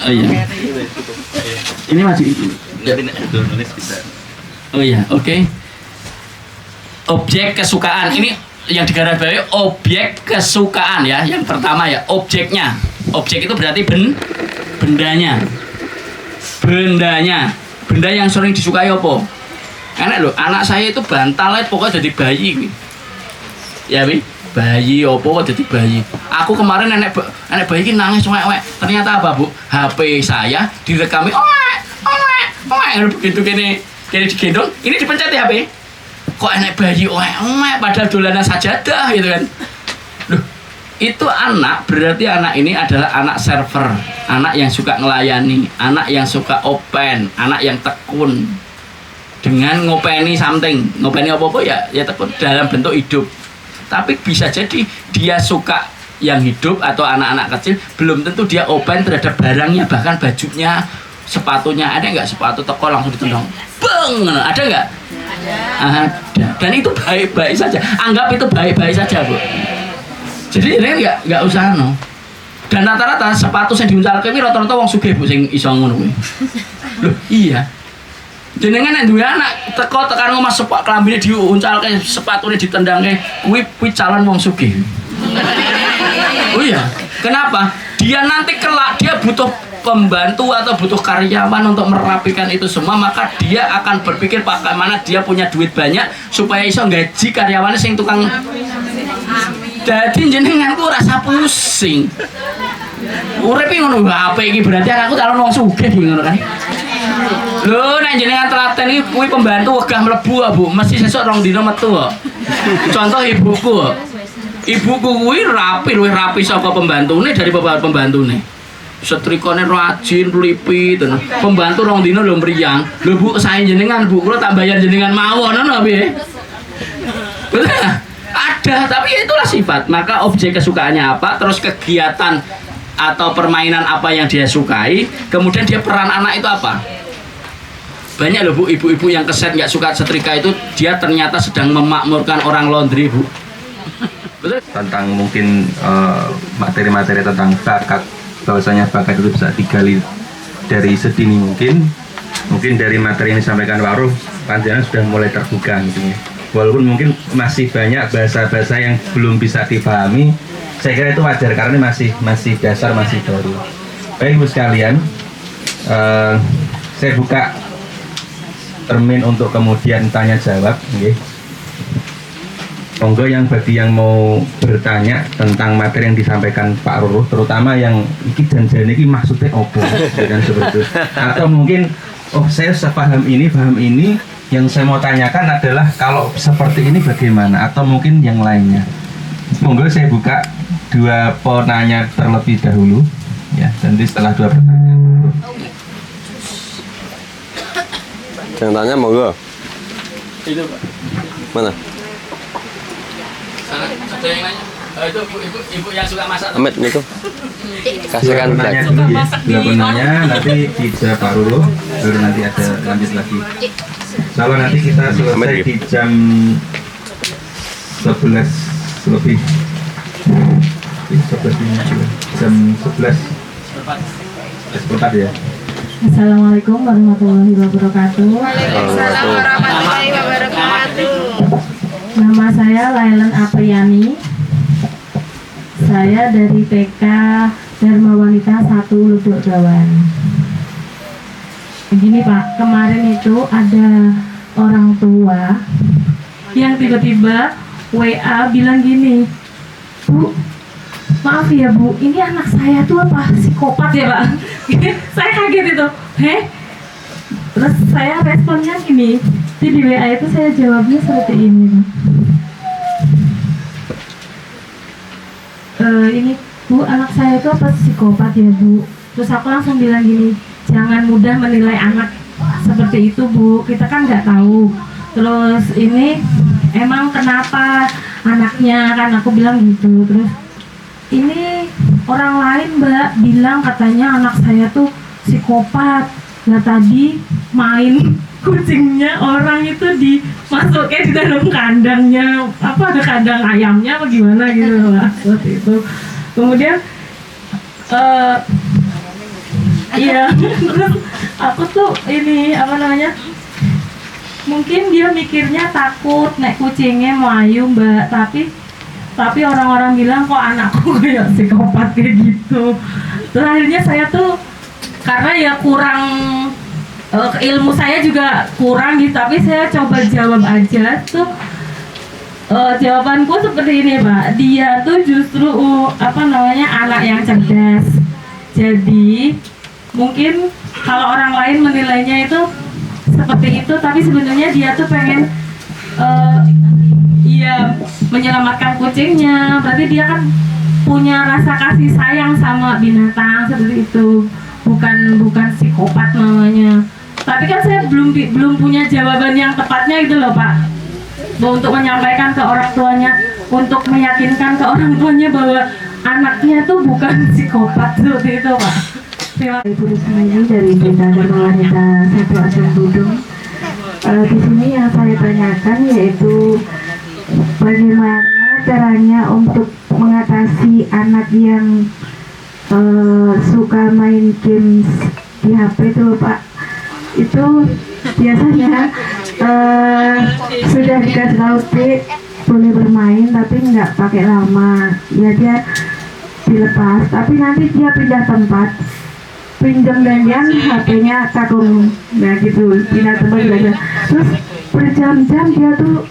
Oh iya. Ini masih itu. Jadi nek nulis bisa. Oh iya, oke. Objek kesukaan ini yang digarisbawahi objek kesukaan ya. Yang pertama ya objeknya. Objek itu berarti bendanya. Benda yang sering disukai apa? Enak loh, anak saya itu bantalnya pokoknya jadi bayi. Ya Bi, bayi opo kok jadi bayi. Aku kemarin nenek bayi ini nangis wek. Ternyata apa Bu? HP saya direkami begitu kene digendong, ini dipencet ya HP. Kok enek bayi padahal dolanan sajadah gitu kan. Loh, itu anak berarti anak ini adalah anak server, anak yang suka ngelayani, anak yang suka open, anak yang tekun. Dengan ngopeni something, ngopeni apa-apa ya tekun dalam bentuk hidup. Tapi bisa jadi dia suka yang hidup atau anak-anak kecil belum tentu dia open terhadap barangnya, bahkan bajunya, sepatunya. Ada nggak sepatu teko langsung ditendang? Bang, ada nggak? Ada. Dan itu baik-baik saja. Anggap itu baik-baik saja Bu. Jadi ini nggak usah no. Dan rata-rata sepatu yang diuncal ini rata-rata wong sugih Bu sing iso ngono kuwi. Loh iya. Jenengan nek duwe anak teko tekan omah sepak klambine diuncalke sepatune ditendangke kuwi calon wong sugih. Oh iya. Kenapa? Dia nanti kelak dia butuh pembantu atau butuh karyawan untuk merapikan itu semua, maka dia akan berpikir bagaimana dia punya duit banyak supaya iso gaji karyawannya sing tukang. Jadi jenengan ku rasa pusing. Urip ngono HP iki berarti anakku calon wong sugih ngono kan. Lho nek jenengan telaten iki kuwi pembantu wegah mlebu Bu, mesti sesuk rong dina metu kok. Contoh ibuku kok. Ibuku kuwi luwih rapi saka pembantune daripada pembantune. Setrikane rajin, lipit, pembantu rong dina lho mriyang. Lho Bu, sae jenengan Bu, kula tak bayar jenengan mawon ngono piye? Betul? Ada, tapi itulah sifat. Maka objek kesukaannya apa, terus kegiatan atau permainan apa yang dia sukai, kemudian dia peran anak itu apa. Banyak loh Bu, ibu-ibu yang keset nggak suka setrika itu, dia ternyata sedang memakmurkan orang laundry Bu. Betul? Tentang mungkin materi-materi tentang bakat, bahwasanya bakat itu bisa digali dari sedini mungkin dari materi yang disampaikan Pak Ruf, panjenengan sudah mulai terbuka gitu ya. Walaupun mungkin masih banyak bahasa-bahasa yang belum bisa dipahami, saya kira itu wajar karena ini masih dasar, masih baru. Baik Ibu sekalian, saya buka termin untuk kemudian tanya jawab. Okay. Monggo yang bagi yang mau bertanya tentang materi yang disampaikan Pak Ruru, terutama yang iki janjane iki maksudnya opo dan seperti itu. Atau mungkin saya sepaham ini, paham ini, yang saya mau tanyakan adalah kalau seperti ini bagaimana, atau mungkin yang lainnya. Monggo saya buka dua penanya terlebih dahulu ya, nanti setelah dua pertanyaan. Yang tanya monggo. Itu Pak. Mana? Ada yang nanya. Itu ibu yang suka masak. Amit niku. Kasihkan penanya Black. dulu ya. Dua penanya nanti dijawab Pak Rulu, baru nanti ada lanjut lagi. Kalau nanti kita selesai di jam 11 lebih. 11 jam 11 sebentar ya. Assalamualaikum warahmatullahi wabarakatuh. Waalaikumsalam warahmatullahi wabarakatuh. Nama saya Lailan Apriani. Saya dari TK Dharma Wanita 1 Lubuk Gawan. Begini Pak, kemarin itu ada orang tua yang tiba-tiba WA bilang gini, Bu, maaf ya Bu, ini anak saya tuh apa psikopat ya Pak? Saya kaget itu, terus saya responnya gini, di WA itu saya jawabnya seperti ini, ini Bu, anak saya itu apa psikopat ya Bu? Terus aku langsung bilang gini, jangan mudah menilai anak seperti itu Bu, kita kan nggak tahu. Terus ini emang kenapa anaknya, kan aku bilang gitu. Terus ini orang lain Mbak bilang katanya anak saya tuh psikopat. Nah tadi main kucingnya orang itu dimasuknya di dalam kandangnya, apa ada kandang ayamnya apa gimana gitu lah, seperti itu. Kemudian iya, terus aku tuh ini apa namanya, mungkin dia mikirnya takut nek kucingnya melayu Mbak, tapi orang-orang bilang kok anakku kayak psikopat kayak gitu. Terus akhirnya saya tuh karena ya kurang ilmu saya juga kurang gitu, tapi saya coba jawab aja tuh. Jawabanku seperti ini Pak, dia tuh justru apa namanya anak yang cerdas. Jadi mungkin kalau orang lain menilainya itu seperti itu, tapi sebenarnya dia tuh pengen iya menyelamatkan kucingnya. Berarti dia kan punya rasa kasih sayang sama binatang seperti itu, bukan psikopat namanya. Tapi kan saya belum punya jawaban yang tepatnya gitu loh Pak, untuk menyampaikan ke orang tuanya, untuk meyakinkan ke orang tuanya bahwa anaknya tuh bukan psikopat seperti itu Pak. Terima kasih. Ibu Rismini dari Desa Dharma Wanita 1 Asal Budung. Di sini yang saya tanyakan yaitu bagaimana caranya untuk mengatasi anak yang suka main games di HP itu Pak. Itu biasanya sudah dikasih tahu boleh bermain tapi nggak pakai lama, ya dia dilepas, tapi nanti dia pindah tempat, pinjam gantian HP-nya takung, nah gitu, pindah tempat belajar, terus berjam-jam dia tuh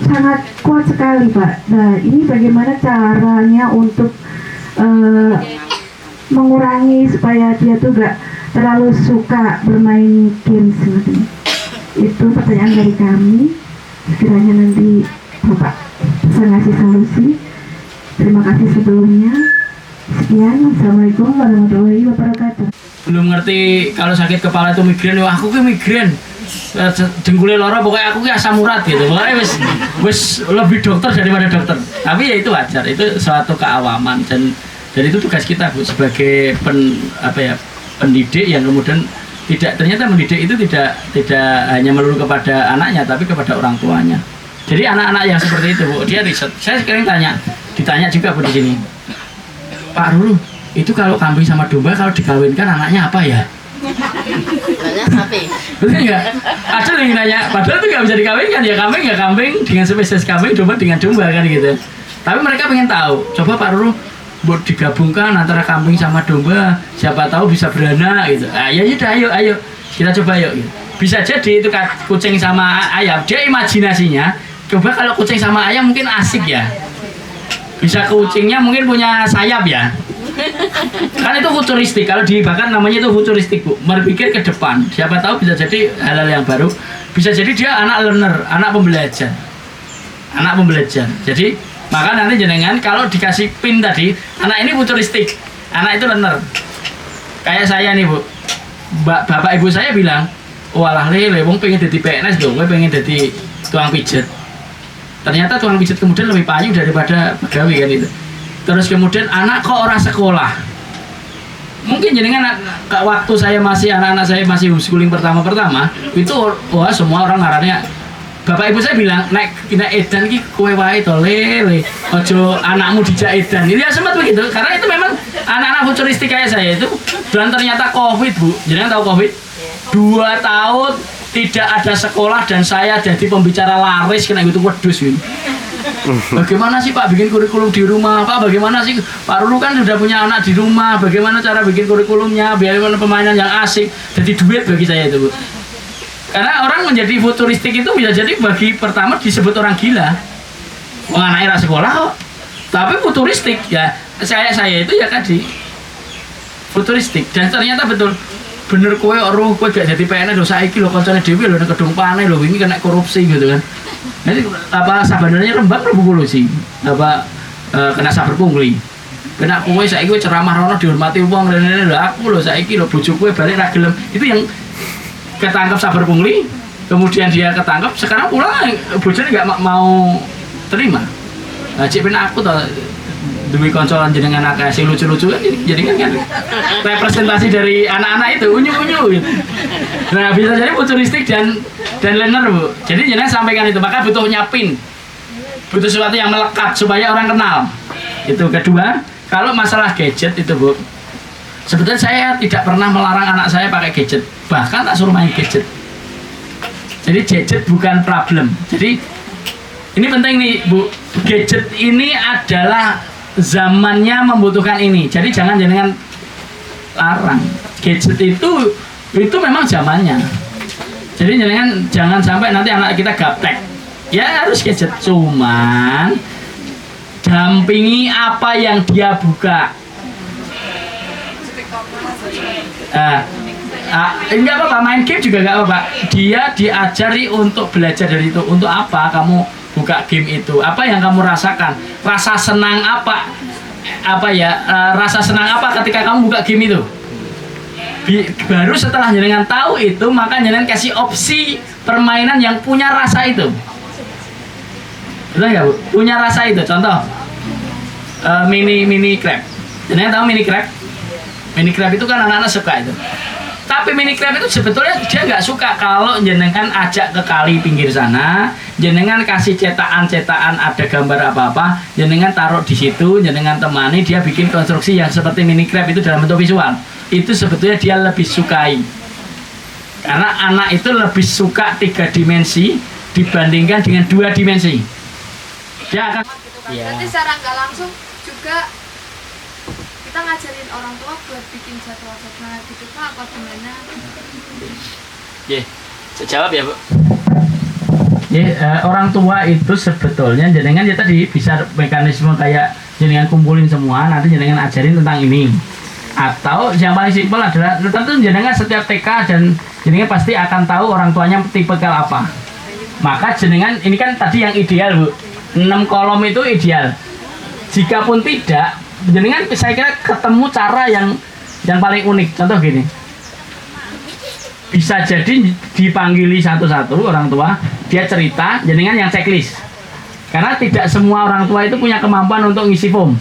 sangat kuat sekali Pak. Nah ini bagaimana caranya untuk mengurangi supaya dia tuh gak terlalu suka bermain games gitu. Itu pertanyaan dari kami, sekiranya nanti Bapak bisa ngasih solusi. Terima kasih sebelumnya. Sekian, Assalamualaikum warahmatullahi wabarakatuh. Belum ngerti kalau sakit kepala itu migrain, wah aku ke migrain, dengkulnya loro, pokoknya aku ke asam urat gitu, pokoknya wis lebih dokter daripada dokter. Tapi ya itu wajar, itu suatu keawaman, dan itu tugas kita Bu sebagai pendidik yang kemudian ternyata mendidik itu tidak hanya melulu kepada anaknya tapi kepada orang tuanya. Jadi anak-anak yang seperti itu Bu, dia riset. Saya sekarang ditanya juga Bu di sini, Pak Rulu, itu kalau kambing sama domba kalau dikawinkan anaknya apa ya? Banyak sapi. Betul nggak? Ada yang nanya, padahal itu nggak bisa dikawinkan, ya kambing dengan spesies kambing, domba dengan domba kan gitu. Tapi mereka pengen tahu, coba Pak Rulu buat digabungkan antara kambing sama domba, siapa tahu bisa beranak gitu. Ya udah, ayo kita coba yuk. Gitu. Bisa jadi itu kucing sama ayam, dia imajinasinya. Coba kalau kucing sama ayam mungkin asik ya. Bisa kucingnya mungkin punya sayap ya. Kan itu futuristik, kalau dibakar namanya itu futuristik Bu, berpikir ke depan. Siapa tahu bisa jadi hal-hal yang baru. Bisa jadi dia anak learner, anak pembelajar. Jadi maka nanti jenengan kalau dikasih pin tadi, anak ini futuristik, anak itu learner. Kayak saya nih Bu, bapak ibu saya bilang, walah wong pengen jadi PNS dong, gue pengen jadi tukang pijet. Ternyata tukang pijet kemudian lebih payu daripada pegawai kan itu. Terus kemudian anak kok orang sekolah. Mungkin jenengan waktu saya masih anak-anak saya masih homeschooling pertama-pertama itu wah semua orang ngarannya bapak ibu saya bilang nek edan ki kowe wae to lele ojo anakmu dijak edan. Ini ya sempat begitu karena itu memang anak-anak futuristik kayak saya itu dan ternyata Covid Bu. Jenengan tahu Covid? 2 tahun tidak ada sekolah dan saya jadi pembicara laris kena itu wedus ini. Bagaimana sih Pak bikin kurikulum di rumah? Pak bagaimana sih Pak Rulu kan sudah punya anak di rumah? Bagaimana cara bikin kurikulumnya? Bagaimana permainan yang asik? Jadi duit bagi saya itu Bu. Karena orang menjadi futuristik itu bisa jadi bagi pertama disebut orang gila. Anaknya era sekolah kok. Tapi futuristik ya saya itu ya tadi futuristik dan ternyata betul bener kowe gak jadi PNS lho saiki lho kancane dhewe lho ning gedung paneh lho wingi kena korupsi gitu kan. Jadi apa sebenarnya Rembang Prabu Kulusi apa kena sabar pungli. Kena kowe saiki kowe ceramah rono dihormati wong lho aku lho saiki lho bojo kowe balik ra gelem. Itu yang ketangkep sabar pungli, kemudian dia ketangkep sekarang pulang bojone enggak mau terima. Nah, cek ben aku to duwe kanca jenengan akeh sing lucu-lucu kan jadi kan representasi dari anak-anak itu unyu-unyu gitu. Nah bisa jadi futuristik dan learner Bu. Jadi jenengan sampaikan itu maka butuh nyapin, butuh sesuatu yang melekat supaya orang kenal. Itu kedua kalau masalah gadget itu Bu, sebetulnya saya tidak pernah melarang anak saya pakai gadget, bahkan tak suruh main gadget. Jadi gadget bukan problem. Jadi ini penting nih Bu, gadget ini adalah zamannya membutuhkan ini, jadi jangan larang. Gadget itu memang zamannya. Jadi jangan sampai nanti anak kita gaptek. Ya harus gadget, cuman dampingi apa yang dia buka. Enggak apa-apa, main game juga enggak apa-apa. Dia diajari untuk belajar dari itu. Untuk apa kamu buka game itu? Apa yang kamu rasakan? Rasa senang apa? Rasa senang apa ketika kamu buka game itu? Baru setelah jenengan tahu itu, maka jenengan kasih opsi permainan yang punya rasa itu. Betul nggak Bu? Punya rasa itu. Contoh mini crab. Jenengan tahu mini crab? Mini crab itu kan anak-anak suka itu. Tapi mini crab itu sebetulnya dia nggak suka kalau jenengan ajak ke kali pinggir sana, jenengan kasih cetakan ada gambar apa-apa, jenengan taruh di situ, jenengan temani dia bikin konstruksi yang seperti mini crab itu dalam bentuk visual. Itu sebetulnya dia lebih sukai. Karena anak itu lebih suka 3 dimensi dibandingkan dengan 2 dimensi. Dia akan Nanti secara nggak langsung juga kita ngajarin orang tua buat bikin jadwal-jadwal gitu Pak, apa gimana? Jawab ya Bu. Orang tua itu sebetulnya jenengan ya tadi bisa mekanisme kayak jenengan kumpulin semua, nanti jenengan ajarin tentang ini. Atau yang paling simpel adalah tentu jenengan setiap TK dan jenengan pasti akan tahu orang tuanya tipikal apa. Maka jenengan ini kan tadi yang ideal Bu, 6 kolom itu ideal. Jikapun tidak, jenengan saya kira ketemu cara yang paling unik. Contoh gini, bisa jadi dipanggili satu-satu orang tua, dia cerita, jenengan yang checklist. Karena tidak semua orang tua itu punya kemampuan untuk ngisi form.